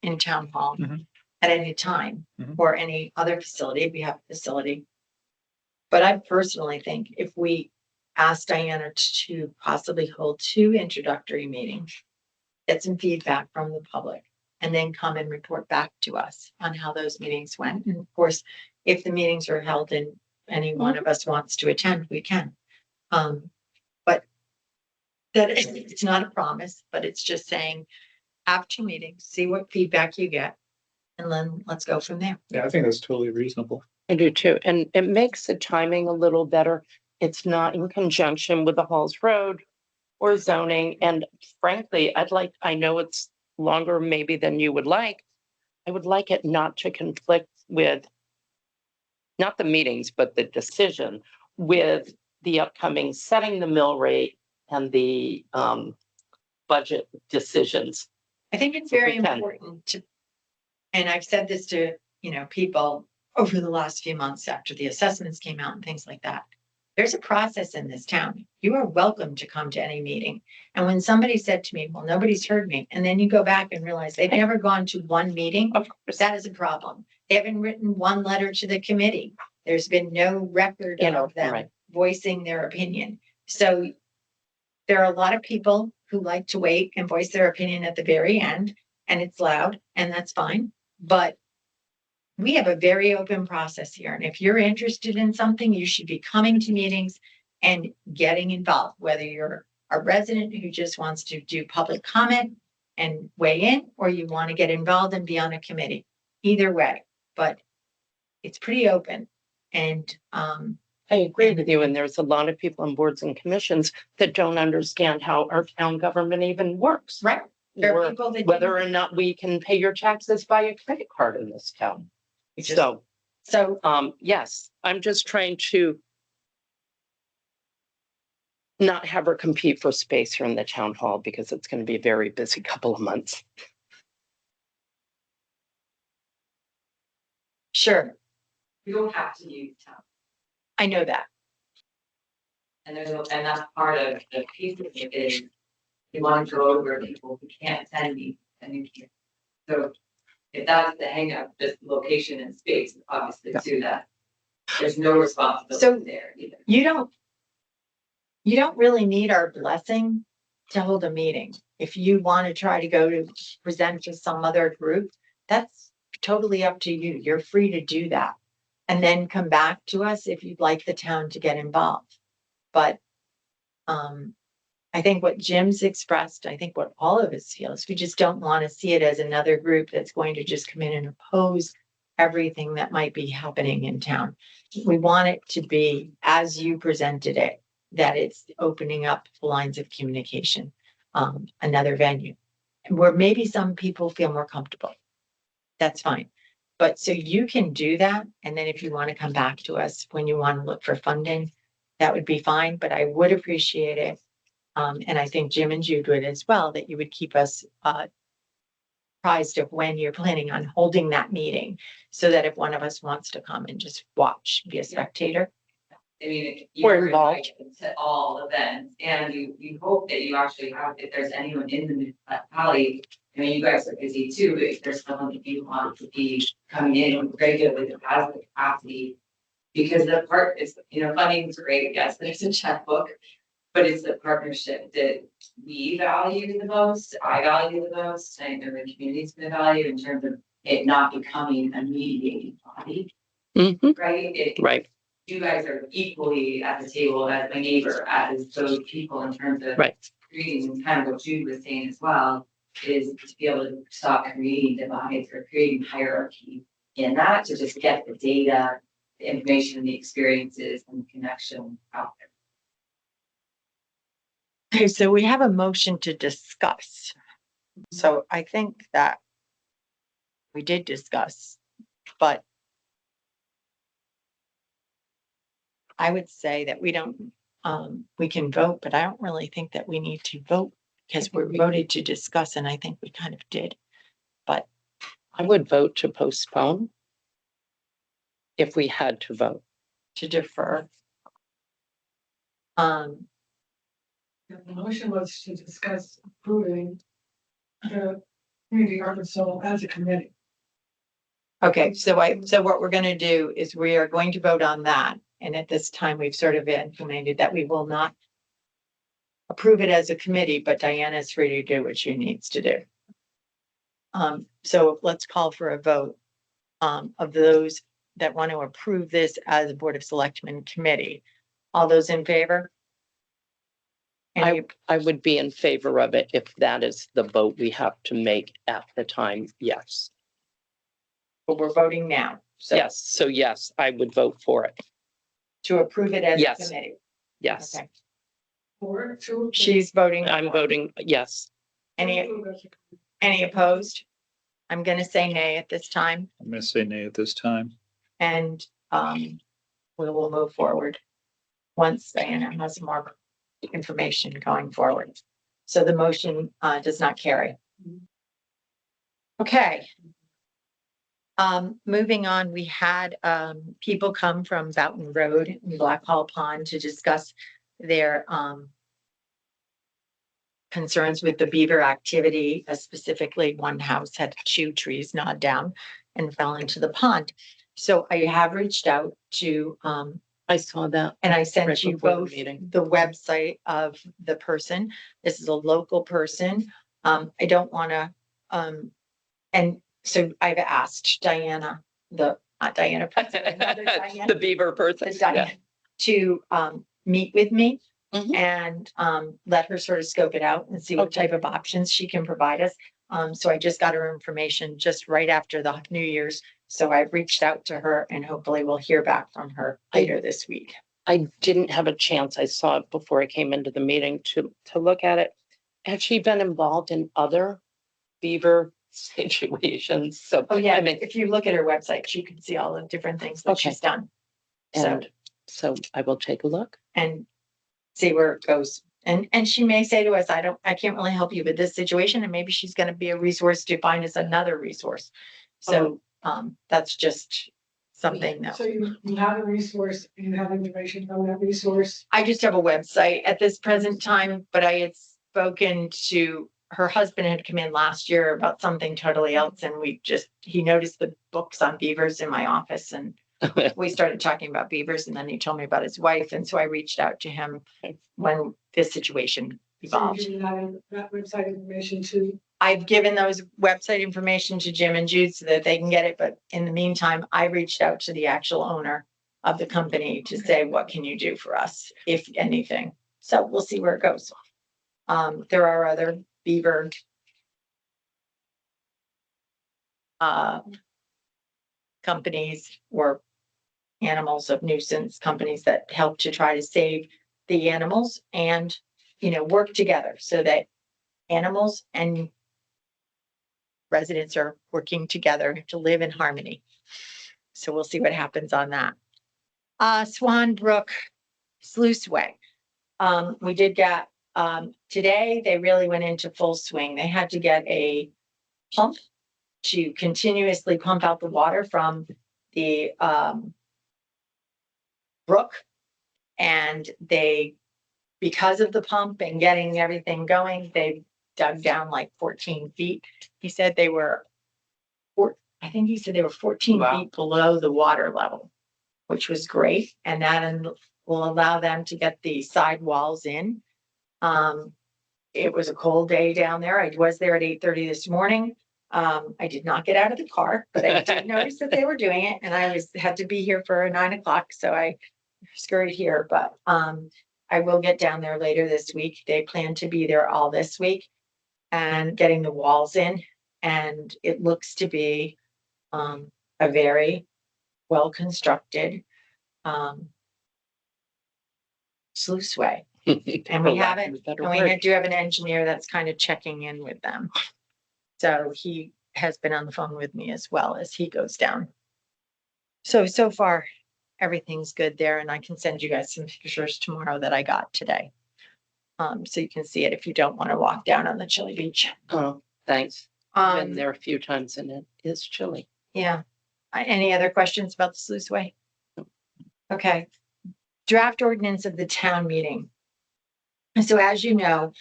in town hall Mhm. at any time, Mhm. or any other facility, if we have a facility. But I personally think if we ask Diana to possibly hold 2 introductory meetings, get some feedback from the public, and then come and report back to us on how those meetings went. And of course, if the meetings are held and any one of us wants to attend, we can. But that it's not a promise, but it's just saying, have 2 meetings, see what feedback you get, and then let's go from there. Yeah, I think that's totally reasonable. I do too. And it makes the timing a little better. It's not in conjunction with the Halls Road or zoning. And frankly, I know it's longer maybe than you would like. I would like it not to conflict with not the meetings, but the decision with the upcoming setting the mill rate and the budget decisions. I think it's If we very can. important to, and I've said this to, people over the last few months after the assessments came out and things like that. There's a process in this town. You are welcome to come to any meeting. And when somebody said to me, well, nobody's heard me, and then you go back and realize they've never gone to one meeting, Of course, that is a problem. They haven't written one letter to the committee. There's been no record of them right. voicing their opinion. So there are a lot of people who like to wait and voice their opinion at the very end, and it's loud, and that's fine. But we have a very open process here. And if you're interested in something, you should be coming to meetings and getting involved, whether you're a resident who just wants to do public comment and weigh in, or you want to get involved and be on a committee. Either way, but it's pretty open. And I agree with you, and there's a lot of people on boards and commissions that don't understand how our town government even works. right, there are Or people that whether or not we can pay your taxes by a credit card in this town. just- So, so yes, I'm just trying to not have her compete for space here in the town hall because it's going to be a very busy couple of months. sure, We don't have to use town. I know that. And and that's part of the piece of it is we want to go over people who can't attend me and you can't. So if that's the hang up, just location and space, obviously too, that there's no So- responsibility there either. You don't really need our blessing to hold a meeting. If you want to try to go to present to some other group, that's totally up to you. You're free to do that. And then come back to us if you'd like the town to get involved. But I think what Jim's expressed, I think what all of us feel is we just don't want to see it as another group that's going to just come in and oppose everything that might be happening in town. We want it to be as you presented it, that it's opening up lines of communication, another venue where maybe some people feel more comfortable. That's fine. But so you can do that. And then if you want to come back to us when you want to look for funding, that would be fine, but I would appreciate it. And I think Jim and Jude would as well, that you would keep us apprised of when you're planning on holding that meeting. So that if one of us wants to come and just watch, be a spectator. I mean, We're you're involved. invited to all events and you hope that you actually have, if there's anyone in the municipality. I mean, you guys are busy too, but if there's someone that you want to be coming in regularly that has the capacity. Because the part is, funding is great, yes, there's a checkbook, but it's the partnership that we value the most, I value the most, I know the community's gonna value in terms of it not becoming a mediating body, Mhm. right? Right, You guys are equally at the table as my neighbor, as those people in terms of right. creating, and kind of what Jude was saying as well, is to be able to stop creating divides or creating hierarchy in that, to just get the data, the information, the experiences and the connection out there. Okay, so we have a motion to discuss. So I think that we did discuss, but I would say that we don't, we can vote, but I don't really think that we need to vote because we're voted to discuss, and I think we kind of did. But I would vote to postpone if we had to vote. to defer. The motion was to discuss approving the community Arkansas as a committee. Okay, so what we're gonna do is we are going to vote on that. And at this time, we've sort of implemented that we will not approve it as a committee, but Diana is free to do what she needs to do. So let's call for a vote of those that want to approve this as a Board of Selectmen committee. All those in favor? Any, I would be in favor of it if that is the vote we have to make at the time. Yes. but we're voting now. So Yes. So yes, I would vote for it. to approve it as a Yes. committee. Yes. Okay, Or to. she's voting. I'm voting yes. Any opposed? I'm gonna say nay at this time, I'm gonna say nay at this time. and we will move forward once Diana has more information going forward. So the motion does not carry. Okay. Moving on, we had people come from Boughton Road and Black Hall Pond to discuss their concerns with the beaver activity. Specifically, one house had 2 trees gnawed down and fell into the pond. So I have reached out to I saw that. and I Right sent you before the both meeting. the website of the person. This is a local person. I don't wanna, and so I've asked Diana, not Diana. another Diana, The beaver person. the Diana, to, meet with me Mhm. and let her sort of scope it out and see what Okay. type of options she can provide us. So I just got her information just right after the New Year's. So I've reached out to her and hopefully we'll hear back from her later this week. I didn't have a chance. I saw it before I came into the meeting to look at it. Has she been involved in other beaver situations? So, Oh, yeah. I mean, If you look at her website, you can see all the different things that Okay. she's done. So, and so I will take a look. and see where it goes. And she may say to us, I can't really help you with this situation. And maybe she's gonna be a resource to find us another resource. So, that's just something that So you have a resource, you have information from that resource. I just have a website at this present time, but I had spoken to her husband had come in last year about something totally else. And he noticed the books on beavers in my office and we started talking about beavers and then he told me about his wife. And so I reached out to him when this situation So evolved. you have that website information to, I've given those website information to Jim and Jude so that they can get it. But in the meantime, I reached out to the actual owner of the company to say, what can you do for us, if anything? So we'll see where it goes. There are other beaver companies or animals of nuisance companies that help to try to save the animals and, work together so that animals and residents are working together to live in harmony. So we'll see what happens on that. Swan Brook Sluiceway. We did get, today they really went into full swing. They had to get a pump to continuously pump out the water from the brook. And because of the pump and getting everything going, they dug down like 14 feet. He said they were, I think he said they were 14 Wow. feet below the water level, which was great. And that will allow them to get the side walls in. It was a cold day down there. I was there at 8:30 this morning. I did not get out of the car, but I did notice that they were doing it and I had to be here for 9:00. So I scurried here, but I will get down there later this week. They plan to be there all this week and getting the walls in. And it looks to be a very well-constructed sluiceway. And we haven't, and we do have an engineer that's kind of checking in with them. So he has been on the phone with me as well as he goes down. So far, everything's good there and I can send you guys some pictures tomorrow that I got today. So you can see it if you don't want to walk down on the chilly beach. Oh, thanks. Been Um, there a few times and it is chilly. yeah. Any other questions about the sluiceway? Okay. Draft ordinance of the town meeting. So as you know,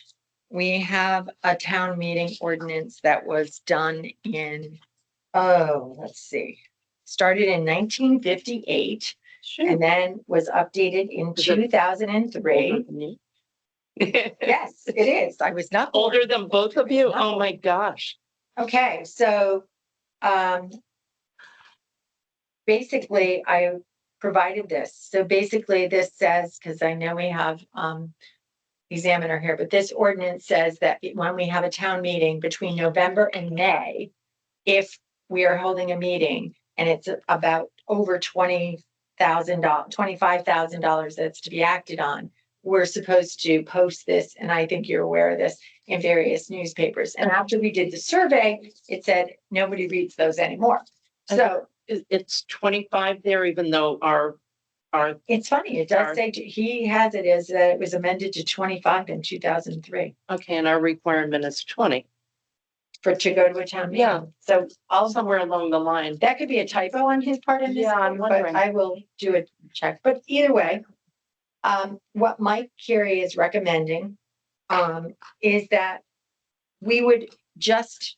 we have a town meeting ordinance that was done in, let's see, started in 1958 and then was updated in Is it 2003. Older than you? Yes, it is. I was not born. Older than both of you? Oh, my gosh. Okay, so basically I provided this. So basically this says, because I know we have examiner here, but this ordinance says that when we have a town meeting between November and May, if we are holding a meeting and it's about over $20,000, $25,000 that's to be acted on, we're supposed to post this, and I think you're aware of this, in various newspapers. And after we did the survey, it said nobody reads those anymore. So It's 25 there, even though our, it's funny, it does say, he has it as it was amended to 25 in 2003 okay, and our requirement is 20, to go to a town meeting. Yeah. So somewhere along the line. that could be a typo on his part in this, Yeah, I'm but wondering. I will do a check. But either way, what Mike Curie is recommending, is that we would just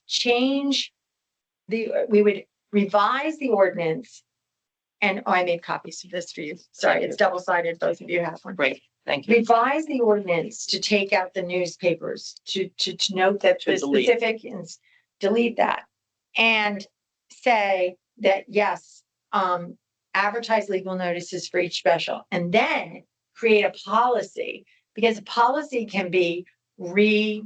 we would revise the ordinance. And I made copies of this for you. Sorry, Thank it's you. double-sided. Both of you have one. Great, thank you. Revise the ordinance to take out the newspapers, to note that To the delete. specific and delete that. And say that, yes, advertise legal notices for each special and then create a policy because policy can be revised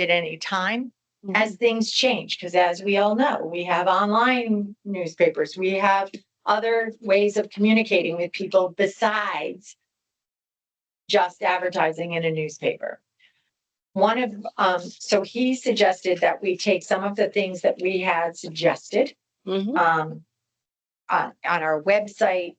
at any time as things change, because as we all know, we have online newspapers, we have other ways of communicating with people besides just advertising in a newspaper. So he suggested that we take some of the things that we had suggested, Mhm. on our website.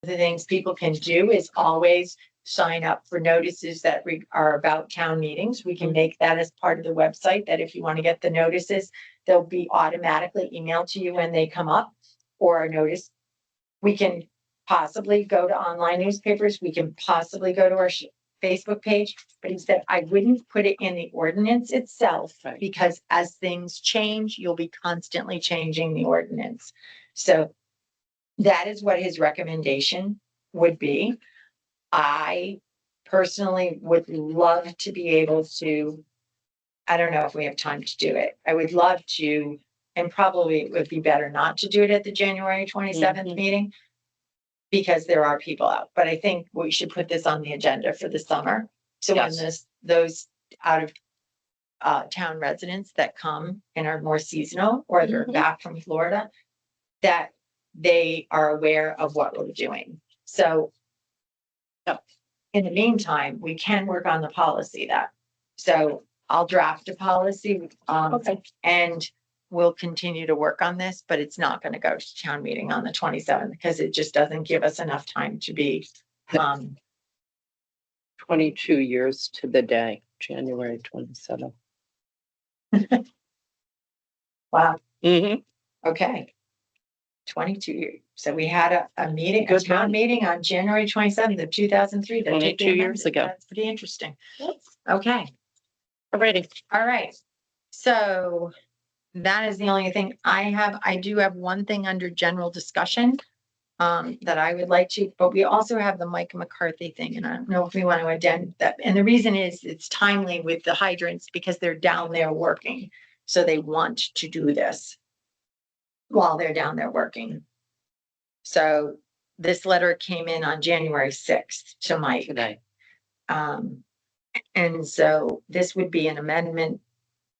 The things people can do is always sign up for notices that are about town meetings. We can make that as part of the website, that if you want to get the notices, they'll be automatically emailed to you when they come up, or a notice. We can possibly go to online newspapers. We can possibly go to our Facebook page, but instead I wouldn't put it in the ordinance itself, Right. because as things change, you'll be constantly changing the ordinance. So that is what his recommendation would be. I personally would love to be able to, I don't know if we have time to do it. I would love to, and probably it would be better not to do it at the January 27th Mhm. meeting, because there are people out, but I think we should put this on the agenda for the summer. So when Yes. those out of town residents that come and are more seasonal, or they're Mhm. back from Florida, that they are aware of what we're doing. So in the meantime, we can work on the policy so I'll draft a policy, Okay. and we'll continue to work on this, but it's not gonna go to town meeting on the 27th, because it just doesn't give us enough time to be, 22 years to the day, January 27th. wow, Mm-hmm. okay. 22 years. So we had a meeting, a Good town run. meeting on January 27th of 2003. that did 22 get years amended. ago. That's pretty interesting. Okay, Alrighty. all right. So that is the only thing I have. I do have one thing under general discussion that I would like to, but we also have the Mike McCarthy thing, and I don't know if we want to addend that. And the reason is it's timely with the hydrants, because they're down there working. So they want to do this while they're down there working. So this letter came in on January 6th to Mike. Today. And so this would be an amendment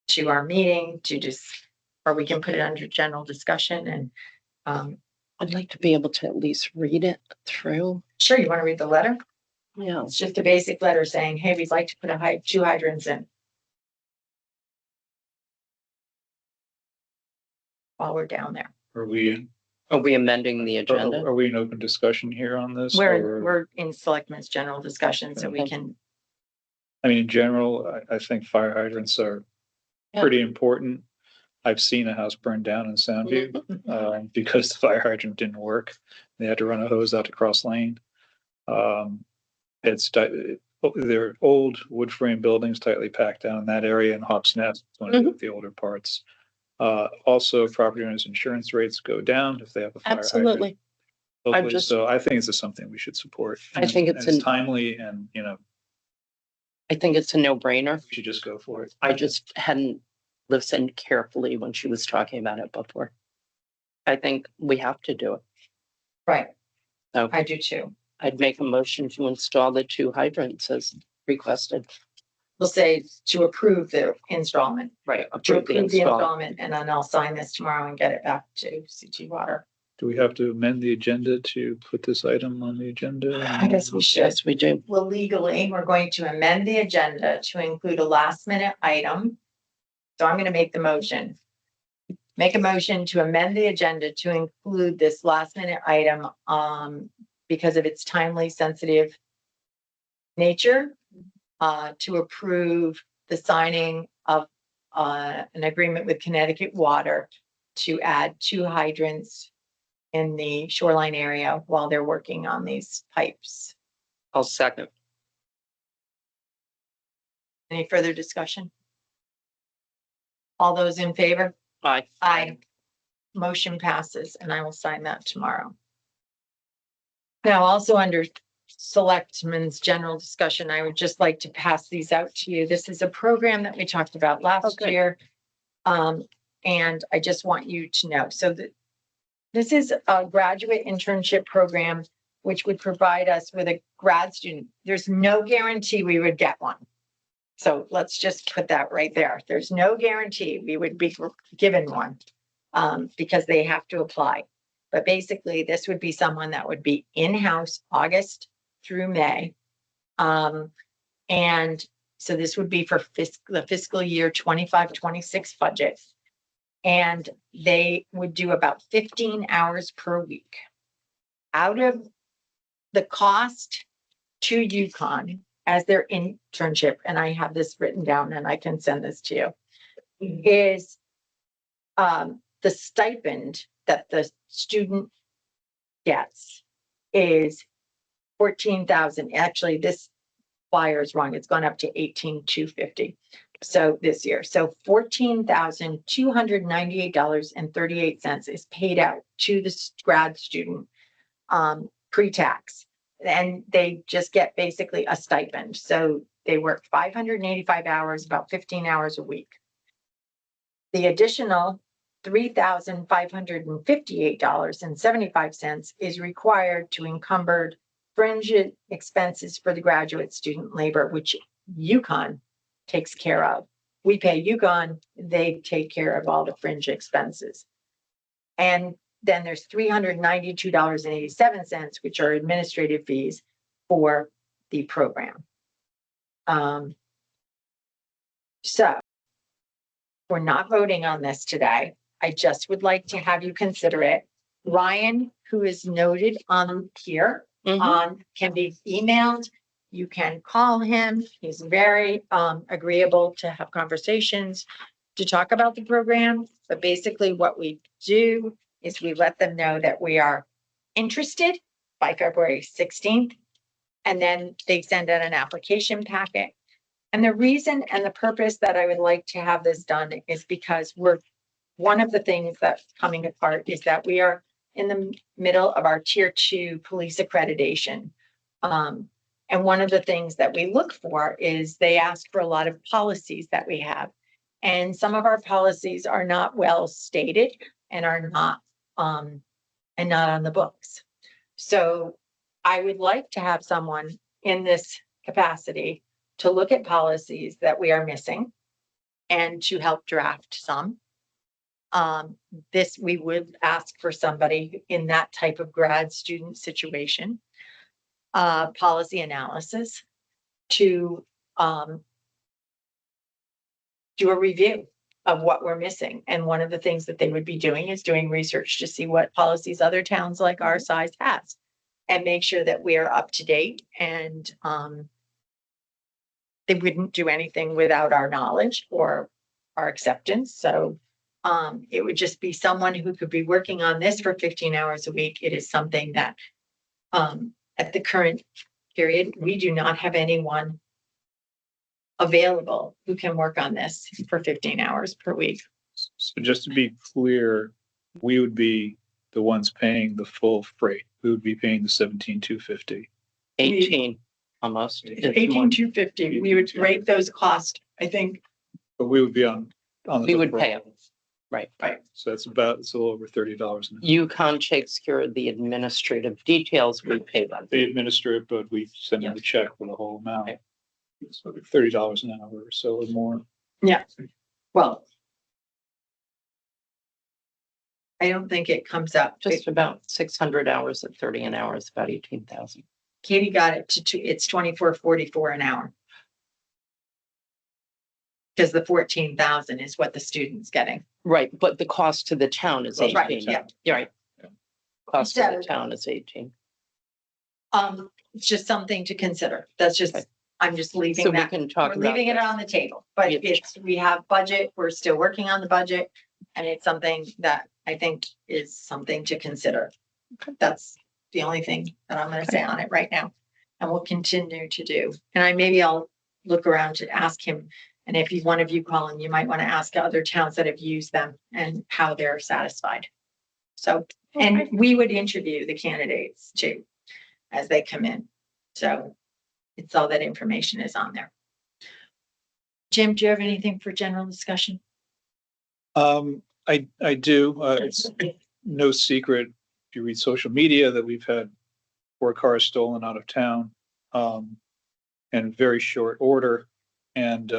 to our meeting to just, or we can put it under general discussion, and I'd like to be able to at least read it through. sure, you want to read the letter? Yeah. It's just a basic letter saying, hey, we'd like to put two hydrants in while we're down there. Are we, Are we amending the agenda? are we in open discussion here on this? We're, or- we're in selectmen's general discussion, so we Okay. can, I mean, in general, I think fire hydrants are Yeah. pretty important. I've seen a house burned down in Soundview, because the fire hydrant didn't work. They had to run a hose out to Cross Lane. They're old wood frame buildings tightly packed down in that area, in Hawks Nest, one of the older parts. Also, property owners' insurance rates go down if they have a fire hydrant. Absolutely. locally. just- So I think it's something we should support. I think And it's timely, and, I think it's a no-brainer. we should just go for it. I just hadn't listened carefully when she was talking about it before. I think we have to do it. right, So I do too. I'd make a motion to install the 2 hydrants as requested. We'll say to approve the installment. Right. To Approve the approve the install. installment, and then I'll sign this tomorrow and get it back to CT Water. Do we have to amend the agenda to put this item on the agenda? I guess we should. Yes, we do. Well, legally, we're going to amend the agenda to include a last minute item. So I'm gonna make the motion. Make a motion to amend the agenda to include this last minute item, because of its timely, sensitive nature, to approve the signing of, an agreement with Connecticut Water to add 2 hydrants in the shoreline area while they're working on these pipes. I'll second. Any further discussion? All those in favor? Aye. Aye. Motion passes, and I will sign that tomorrow. Now, also under Selectmen's general discussion, I would just like to pass these out to you. This is a program that we talked about last Okay. year. And I just want you to know, so this is a graduate internship program which would provide us with a grad student. There's no guarantee we would get one. So let's just put that right there. There's no guarantee we would be given one, because they have to apply. But basically, this would be someone that would be in-house August through May. And so this would be for the fiscal year 25-26 budget. And they would do about 15 hours per week. Out of the cost to UConn as their internship, and I have this written down and I can send this to you, is the stipend that the student gets is 14,000. Actually, this flyer is wrong. It's gone up to 18,250. So this year, so $14,298.38 is paid out to the grad student pre-tax. And they just get basically a stipend. So they work 585 hours, about 15 hours a week. The additional $3,558.75 is required to encumber fringe expenses for the graduate student labor, which UConn takes care of. We pay UConn, they take care of all the fringe expenses. And then there's $392.87, which are administrative fees for the program. So we're not voting on this today. I just would like to have you consider it. Ryan, who is noted on here, can be emailed. You can call him. He's very agreeable to have conversations, to talk about the program. But basically what we do is we let them know that we are interested by February 16th. And then they send out an application packet. And the reason and the purpose that I would like to have this done is because one of the things that's coming apart is that we are in the middle of our tier 2 police accreditation. And one of the things that we look for is they ask for a lot of policies that we have. And some of our policies are not well stated and are not on the books. So I would like to have someone in this capacity to look at policies that we are missing and to help draft some. We would ask for somebody in that type of grad student situation, policy analysis, to do a review of what we're missing. And one of the things that they would be doing is doing research to see what policies other towns like our size has, and make sure that we are up to date. And they wouldn't do anything without our knowledge or our acceptance. So it would just be someone who could be working on this for 15 hours a week. It is something that at the current period, we do not have anyone available who can work on this for 15 hours per week. So just to be clear, we would be the ones paying the full freight. We would be paying the 17,250. 18 almost. It's more. 18,250. We would rate those costs, I think. But we would be on the. We would pay them. Right. So it's a little over $30 an hour. UConn takes care of the administrative details. We pay them. They administer it, but we send them the check for the whole amount. Right. So $30 an hour or so or more. Yeah. Well, I don't think it comes up. Just about 600 hours at 30 an hour is about 18,000. Katie got it to it's $24.44 an hour. Because the 14,000 is what the student's getting. Right, but the cost to the town is 18. Right, yeah. You're right. Yeah. Cost to the So- town is 18. It's just something to consider. That's just, Okay. I'm just So leaving we that. can talk We're about leaving it this. on the table, but Yeah. we have budget. We're still working on the budget. And it's something that I think is something to consider. That's the only thing that I'm gonna say on it right now. And we'll continue to do. And maybe I'll look around to ask him. And if one of you call him, you might want to ask other towns that have used them and how they're satisfied. So, and we would interview the candidates too, as they come in. So it's all that information is on there. Jim, do you have anything for general discussion? I do. It's no secret if you read social media that we've had 4 cars stolen out of town, in very short order. And,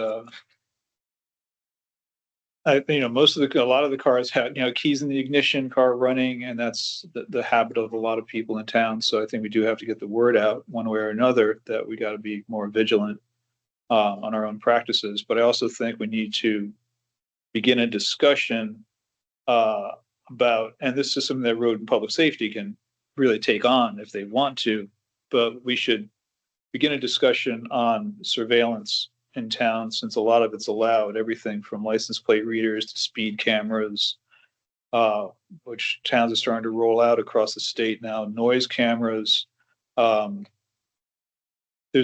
most of a lot of the cars had, keys in the ignition, car running, and that's the habit of a lot of people in town. So I think we do have to get the word out one way or another that we got to be more vigilant, on our own practices. But I also think we need to begin a discussion, about, and this is something that road and public safety can really take on if they want to, but we should begin a discussion on surveillance in town, since a lot of it's allowed, everything from license plate readers to speed cameras, which towns are starting to roll out across the state now, noise cameras. There's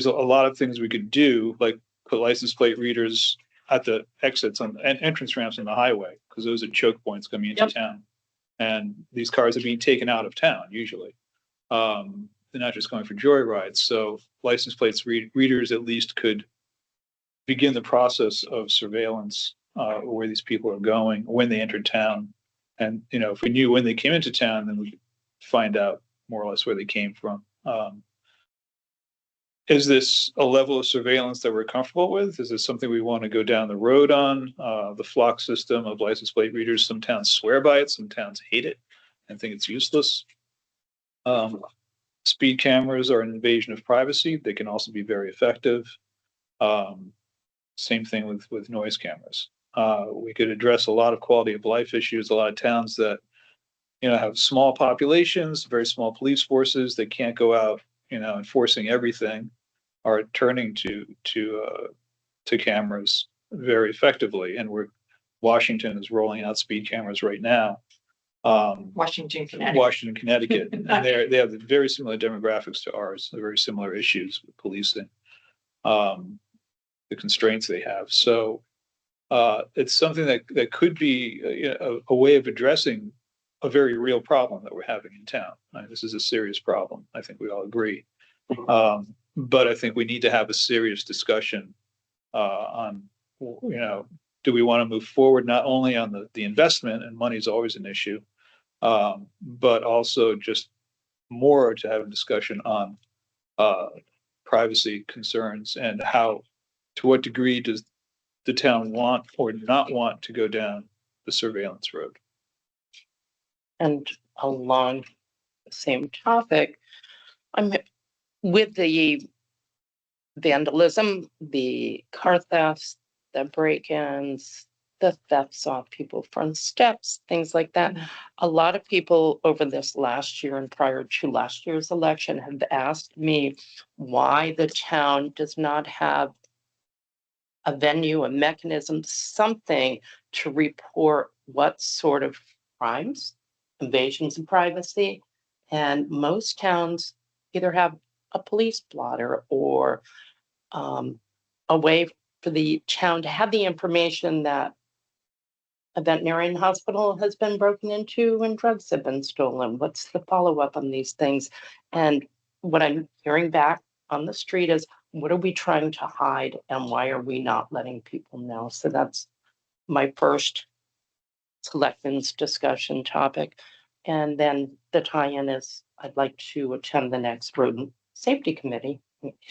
a lot of things we could do, like put license plate readers at the exits and entrance ramps on the highway, because those are choke points coming into town. And these cars are being taken out of town usually. They're not just going for joyrides. So license plates readers at least could begin the process of surveillance, where these people are going when they enter town. And, if we knew when they came into town, then we could find out more or less where they came from. Is this a level of surveillance that we're comfortable with? Is this something we want to go down the road on? The flock system of license plate readers, some towns swear by it, some towns hate it and think it's useless. Speed cameras are an invasion of privacy. They can also be very effective. Same thing with noise cameras. We could address a lot of quality of life issues. A lot of towns that, have small populations, very small police forces. They can't go out, enforcing everything, are turning to cameras very effectively. And Washington is rolling out speed cameras right now. Washington, Connecticut. And they have very similar demographics to ours, very similar issues with policing, the constraints they have. So it's something that could be a way of addressing a very real problem that we're having in town. This is a serious problem. I think we all agree. But I think we need to have a serious discussion, on, do we want to move forward not only on the investment, and money is always an issue, but also just more to have a discussion on privacy concerns and to what degree does the town want or not want to go down the surveillance road. And along the same topic, I'm with the vandalism, the car thefts, the break-ins, the thefts off people's front steps, things like that. A lot of people over this last year and prior to last year's election have asked me why the town does not have a venue, a mechanism, something to report what sort of crimes, invasions of privacy. And most towns either have a police blotter or a way for the town to have the information that a veterinarian hospital has been broken into and drugs have been stolen. What's the follow-up on these things? And what I'm hearing back on the street is, what are we trying to hide and why are we not letting people know? So that's my first selectmen's discussion topic. And then the tie-in is I'd like to attend the next road and safety committee,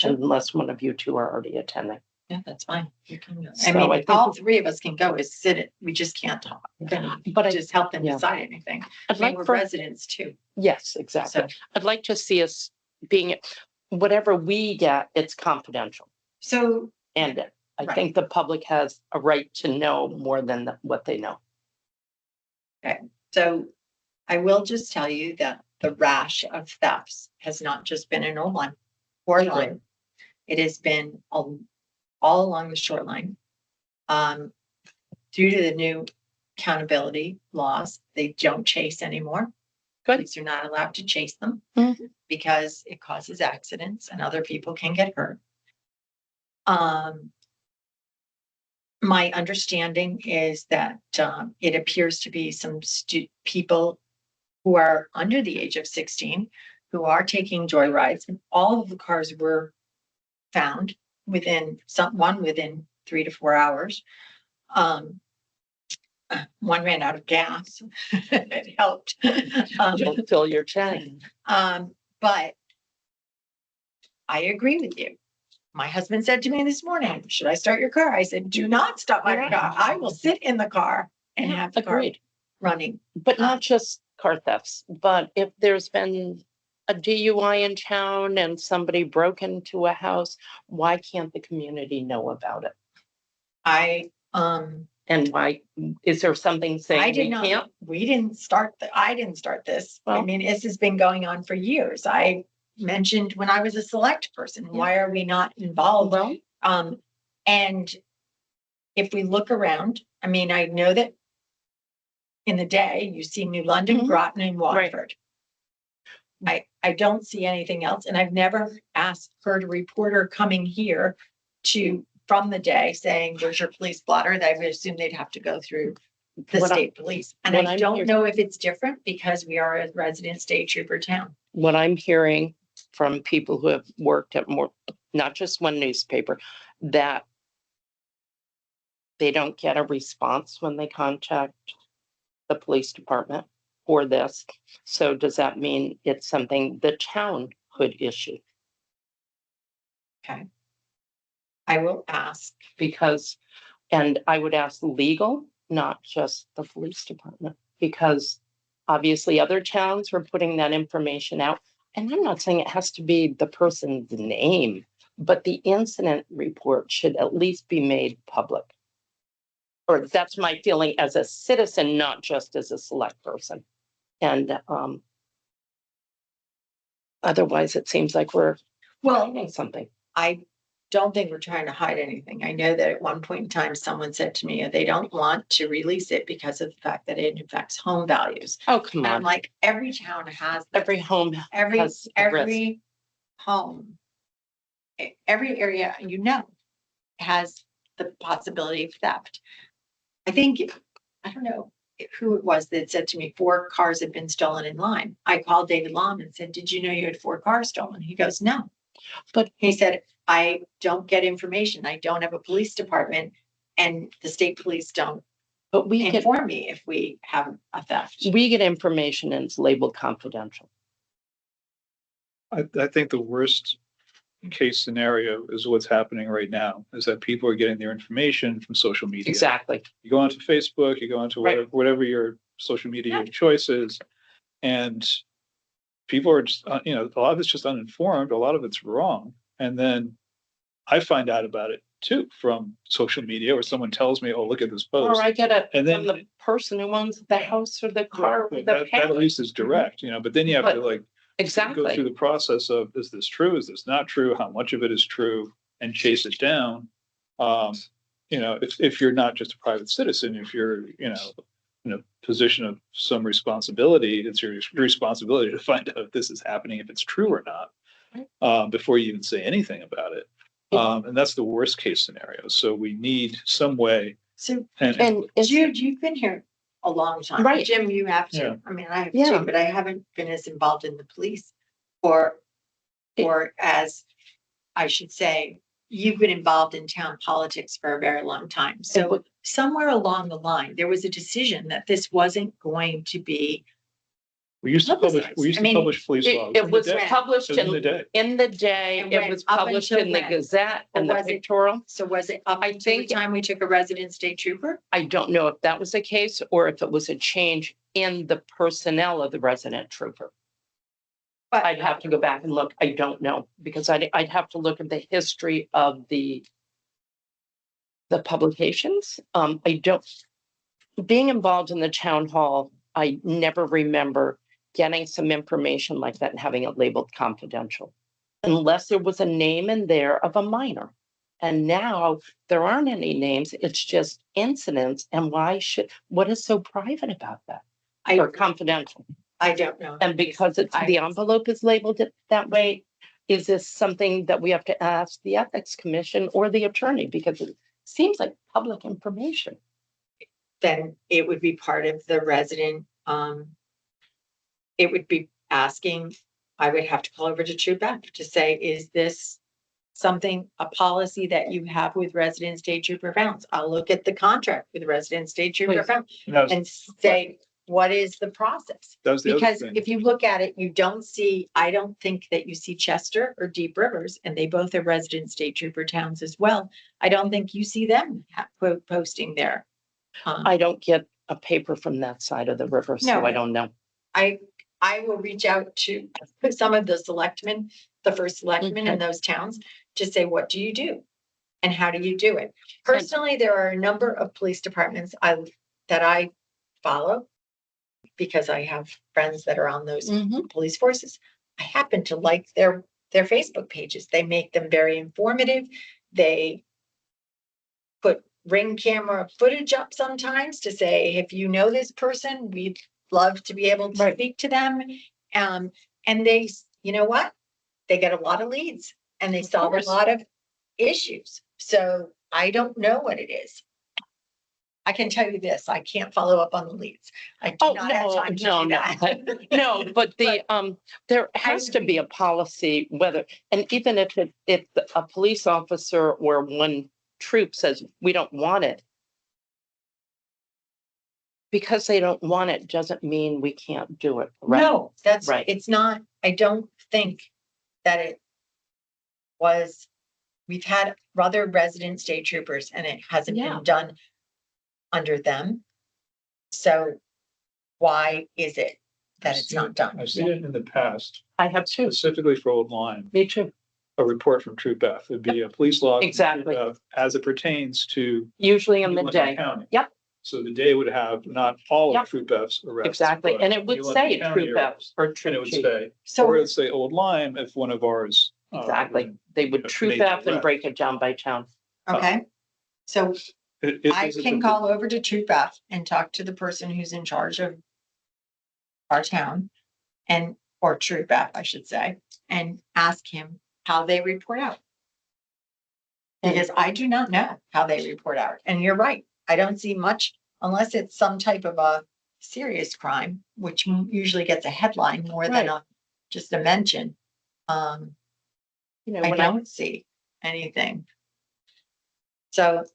unless one of you two are already attending. Yeah, that's fine. You can go. I So mean, I think all three of us can go, is sit it. We just can't talk. But I- Just help them yeah. decide anything. I'd I mean, like we're for, residents too. yes, exactly. So, I'd like to see us being, whatever we get, it's confidential. so And I Right. think the public has a right to know more than what they know. So I will just tell you that the rash of thefts has not just been in Old or Lyme. It has been all along the shoreline. Due to the new accountability laws, they don't chase anymore. Good. Police are not allowed to chase them Mhm. because it causes accidents and other people can get hurt. My understanding is that it appears to be some people who are under the age of 16 who are taking joyrides, and all of the cars were found within 3 to 4 hours. One ran out of gas. It helped. Don't fill your tank. But I agree with you. My husband said to me this morning, should I start your car? I said, do not stop my car. I will sit in the car and Yeah, have the car agreed. running. But not just car thefts, but if there's been a DUI in town and somebody broke into a house, why can't the community know about it? And why, is there something I saying did we not, can't? I didn't start this. I Well- mean, this has been going on for years. I mentioned when I was a select person, why are we not involved? Well, And if we look around, I mean, I know that in the day, you see New London, Mhm. Groton and Right. Watford. I don't see anything else, and I've never heard a reporter coming here from the day saying, where's your police blotter? That I would assume they'd have to go through the What I- state police. And what I I'm don't hearing- know if it's different because we are a resident state trooper town. what I'm hearing from people who have worked at more, not just one newspaper, that they don't get a response when they contact the police department for this. So does that mean it's something the town could issue? Okay. I will ask. Because, and I would ask legal, not just the police department, because obviously other towns were putting that information out. And I'm not saying it has to be the person's name, but the incident report should at least be made public. Or that's my feeling as a citizen, not just as a select person. And otherwise, it seems like we're Well, hiding something. I don't think we're trying to hide anything. I know that at one point in time, someone said to me, they don't want to release it because of the fact that it affects home values. Oh, come And I'm on. like, every town has, Every home has a risk. every home, every area, has the possibility of theft. I think, I don't know who it was that said to me, 4 cars had been stolen in Lyme. I called David Long and said, did you know you had 4 cars stolen? He goes, no. But He said, I don't get information. I don't have a police department and the state police don't But we get inform me if we have a theft. information and it's labeled confidential. I think the worst case scenario is what's happening right now, is that people are getting their information from social media. Exactly. You go onto Facebook, you go onto Right. whatever your social media Yeah. choice is, and people are just, a lot of it's just uninformed, a lot of it's wrong. And then I find out about it too from social media, or someone tells me, oh, look at this Or post. I get it And from then- the person who owns the house or the car or the That at pet. least is direct, but then you have to But- go Exactly. through the process of, is this true? Is this not true? How much of it is true? And chase it down. If you're not just a private citizen, if you're, in a position of some responsibility, it's your responsibility to find out if this is happening, if it's true or not, before you even say anything about it. And that's the worst case scenario. So we need some way. So And Jude, you've been here a long time. Right. Jim, you have Yeah. to. I mean, I have Yeah. too, but I haven't been as involved in the police or as I should say, you've been involved in town politics for a very long time. So somewhere along the line, there was a decision that this wasn't going to be. We used to Publicized. publish I mean, police logs. it in the was day. published It was in the day. in the day, And it when? was Up published until in the when? Gazette Or and the was it- pictorial. So was it up I until the think- time we took a resident state trooper? I don't know if that was the case or if it was a change in the personnel of the resident trooper. But I'd have to go back and look. I don't know, because I'd have to look at the history of the publications. Being involved in the town hall, I never remember getting some information like that and having it labeled confidential. Unless there was a name in there of a minor. And now there aren't any names. It's just incidents. And what is so private about that? Or confidential? I don't know. And because the envelope is labeled it that way, is this something that we have to ask the ethics commission or the attorney? Because it seems like public information. Then it would be part of the resident, it would be asking, I would have to call over to Troop F to say, is this a policy that you have with resident state trooper Bounce? I'll look at the contract with resident state trooper Please. Bounce And that was- and say, what is the process? That was the other Because thing. if you look at it, you don't see, I don't think that you see Chester or Deep Rivers, and they both are resident state trooper towns as well. I don't think you see them posting there. I don't get a paper from that side of the river, so No. I don't know. I will reach out to some of the selectmen, the first selectmen in those towns, to say, what do you do? And how do you do it? Personally, there are a number of police departments that I follow because I have friends that are on those police forces. I happen to like their Facebook pages. They make them very informative. They put ring camera footage up sometimes to say, if you know this person, we'd love to be able to Right. speak to them. And they, you know what? They get a lot of leads and they solve a course. lot of issues. So I don't know what it is. I can tell you this, I can't follow up on the leads. I do Oh, not have no, time to no, do no. that. No, but there has to be a policy whether, and even if a police officer or one troop says, we don't want it. Because they don't want it doesn't mean we can't do it, right? No, that's, Right. it's not, I don't think that it was, we've had other resident state troopers and it hasn't Yeah. been done under them. So why is it that it's not done? I've seen it in the past, I have two. specifically for Old Lyme, Me too. a report from Troop F. It'd be a police log. from Exactly. Troop F as it pertains to Usually in New the London day. County. Yep. So the day would have not all Yep. of Troop F's arrests. Exactly. but And it would New London say County troop F arrests. or And it troop would G. say, or So, it'd say Old Lyme if one of ours. Exactly. They would troop made the F and arrest. break it down by town. okay, so I Is it can the- call over to Troop F and talk to the person who's in charge of our town and, or Troop F, I should say, and ask him how they report out. Because I do not know how they report out. And you're right, I don't see much unless it's some type of a serious crime, which usually gets a headline more than just a mention. You know, I when don't see anything. So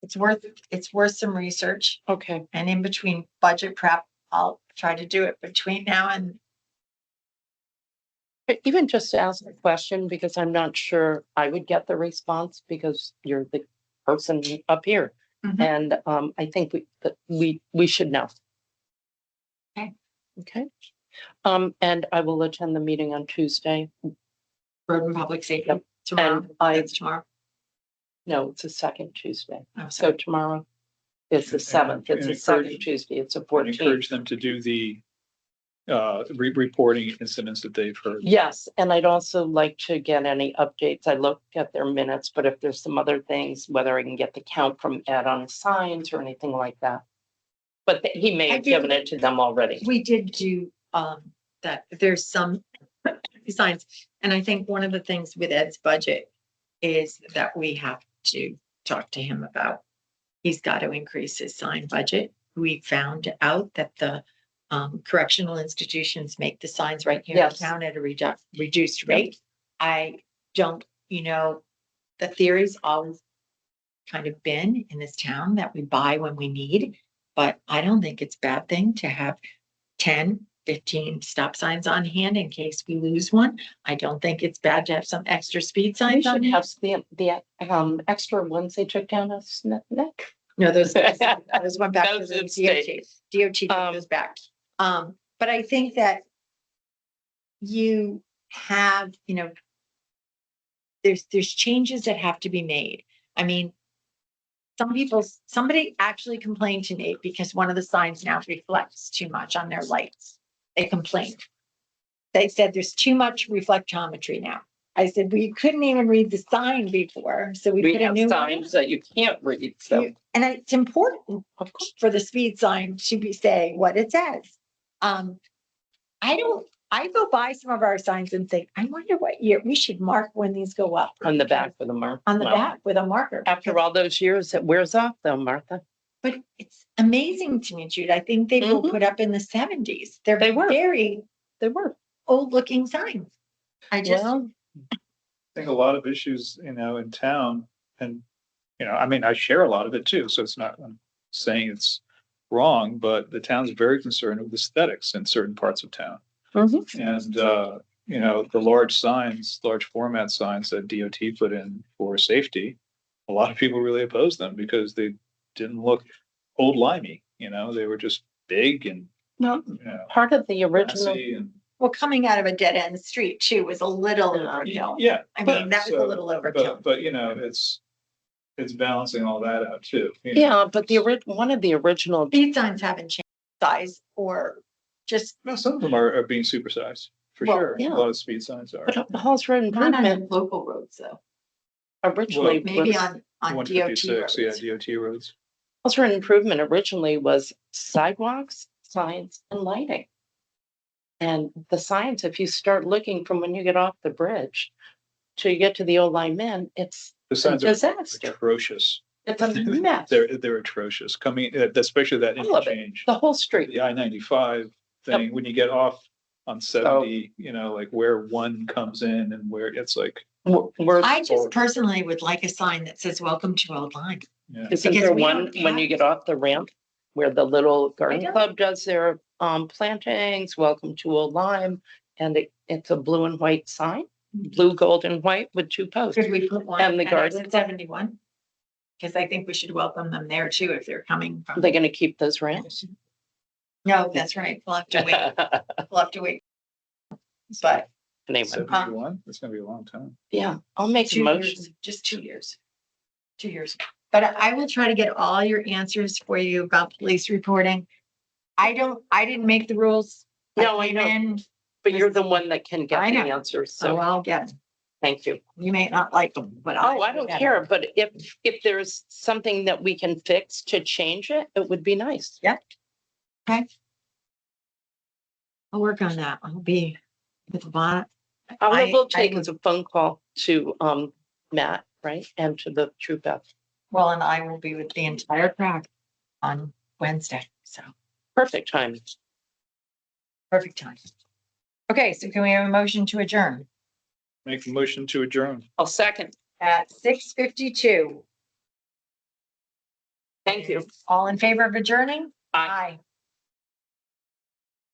it's worth some research, okay. and in between budget prep, I'll try to do it between now and, Even just to ask a question, because I'm not sure I would get the response because you're the person up here. Mhm. And I think we should know. Okay. Okay. And I will attend the meeting on Tuesday. road and public safety Yep. tomorrow. And I- That's tomorrow. No, it's the second Tuesday. Oh, So sorry. tomorrow is the And- 7th. It's and the second encourage- Tuesday. It's the and 14th. encourage them to do the reporting incidents that they've heard. Yes, and I'd also like to get any updates. I looked at their minutes, but if there's some other things, whether I can get the count from Ed on signs or anything like that. But he may I have did- given it to them already. We did do, that there's some signs, and I think one of the things with Ed's budget is that we have to talk to him about. He's got to increase his sign budget. We found out that the correctional institutions make the signs right here in Yes. town at a reduced rate. I don't, the theory's always kind of been in this town that we buy when we need, but I don't think it's a bad thing to have 10, 15 stop signs on hand in case we lose one. I don't think it's bad to have some extra speed We signs on should hand. have the extra ones they took down a neck. No, those went back to Those the did stay. DOT took those back. But I think that you have, there's changes that have to be made. I mean, somebody actually complained to me because one of the signs now reflects too much on their lights. They complained. They said there's too much reflectometry now. I said, we couldn't even read the sign before, so we We put a have new one. signs that you can't read, so. And it's important Of course. for the speed sign to be saying what it says. I go by some of our signs and think, I wonder what year, we should mark when these go up. On the back with a mark. On the Well, back with a marker. After all those years, it wears off though, Martha. But it's amazing to me, Jude. I think they were Mhm. put up in the 70s. They're They were. very They were. old looking signs. I just, Well, I think a lot of issues, in town and, I mean, I share a lot of it too. So it's not, I'm saying it's wrong, but the town's very concerned with aesthetics in certain parts of town. Mhm. And, you know, the large signs, large format signs that DOT put in for safety, a lot of people really oppose them because they didn't look old limey, you know, they were just big and, Well, you know, part of the original, classy and, Well, coming out of a dead end street too was a little overkill. yeah. I mean, that was a So, little overkill. But, you know, it's balancing all that out too. you know. yeah, but one of the original, Speed signs haven't changed size or just No, some of them are being supersized, for Well, sure. A yeah. lot of speed signs are. but Hall's Road not on improvement local roads though. originally Maybe was, on One DOT fifty-six, yeah, roads. DOT roads. Hall's Road improvement originally was sidewalks, signs and lighting. And the signs, if you start looking from when you get off the bridge till you get to the old line man, it's The a signs are disaster. atrocious. It's a mess. They're atrocious coming, especially that All of it. interchange, The whole street. the I-95 thing, when you get off on 70, you know, like where one comes in and where it's like, We're, I just personally would like a sign that says, welcome to Old Line. yeah. isn't because there we one don't when you have- get off the ramp where the little garden don't. club does their plantings, welcome to Old Lyme, and it's a blue and white sign, blue, gold and white with two posts. Could we put one And the at garden exit club? 71? Because I think we should welcome them there too if they're coming Are from. they gonna keep those ramps? No, that's right. We'll have to wait. We'll have to wait. But Anyway, 71, that's gonna be a long time. yeah, I'll make a 2 motion. years, just 2 years. 2 years. But I will try to get all your answers for you about police reporting. I didn't make the rules. No, I came know. in, But you're the one that can get I the know. answers, so so I'll get 'em. thank you. You may not like them, but Oh, I don't will get 'em. care, but if there's something that we can fix to change it, it would be nice. I'll work on that. I'll be with the bot. All I- it will I take would- is a phone call to Matt, right? And to the True Beth. Well, and I will be with the entire crowd on Wednesday, so Perfect time. perfect time. Okay, so can we have a motion to adjourn Make a motion to adjourn. I'll second. at 6:52? Thank you. All in favor of adjourning? Bye. Aye.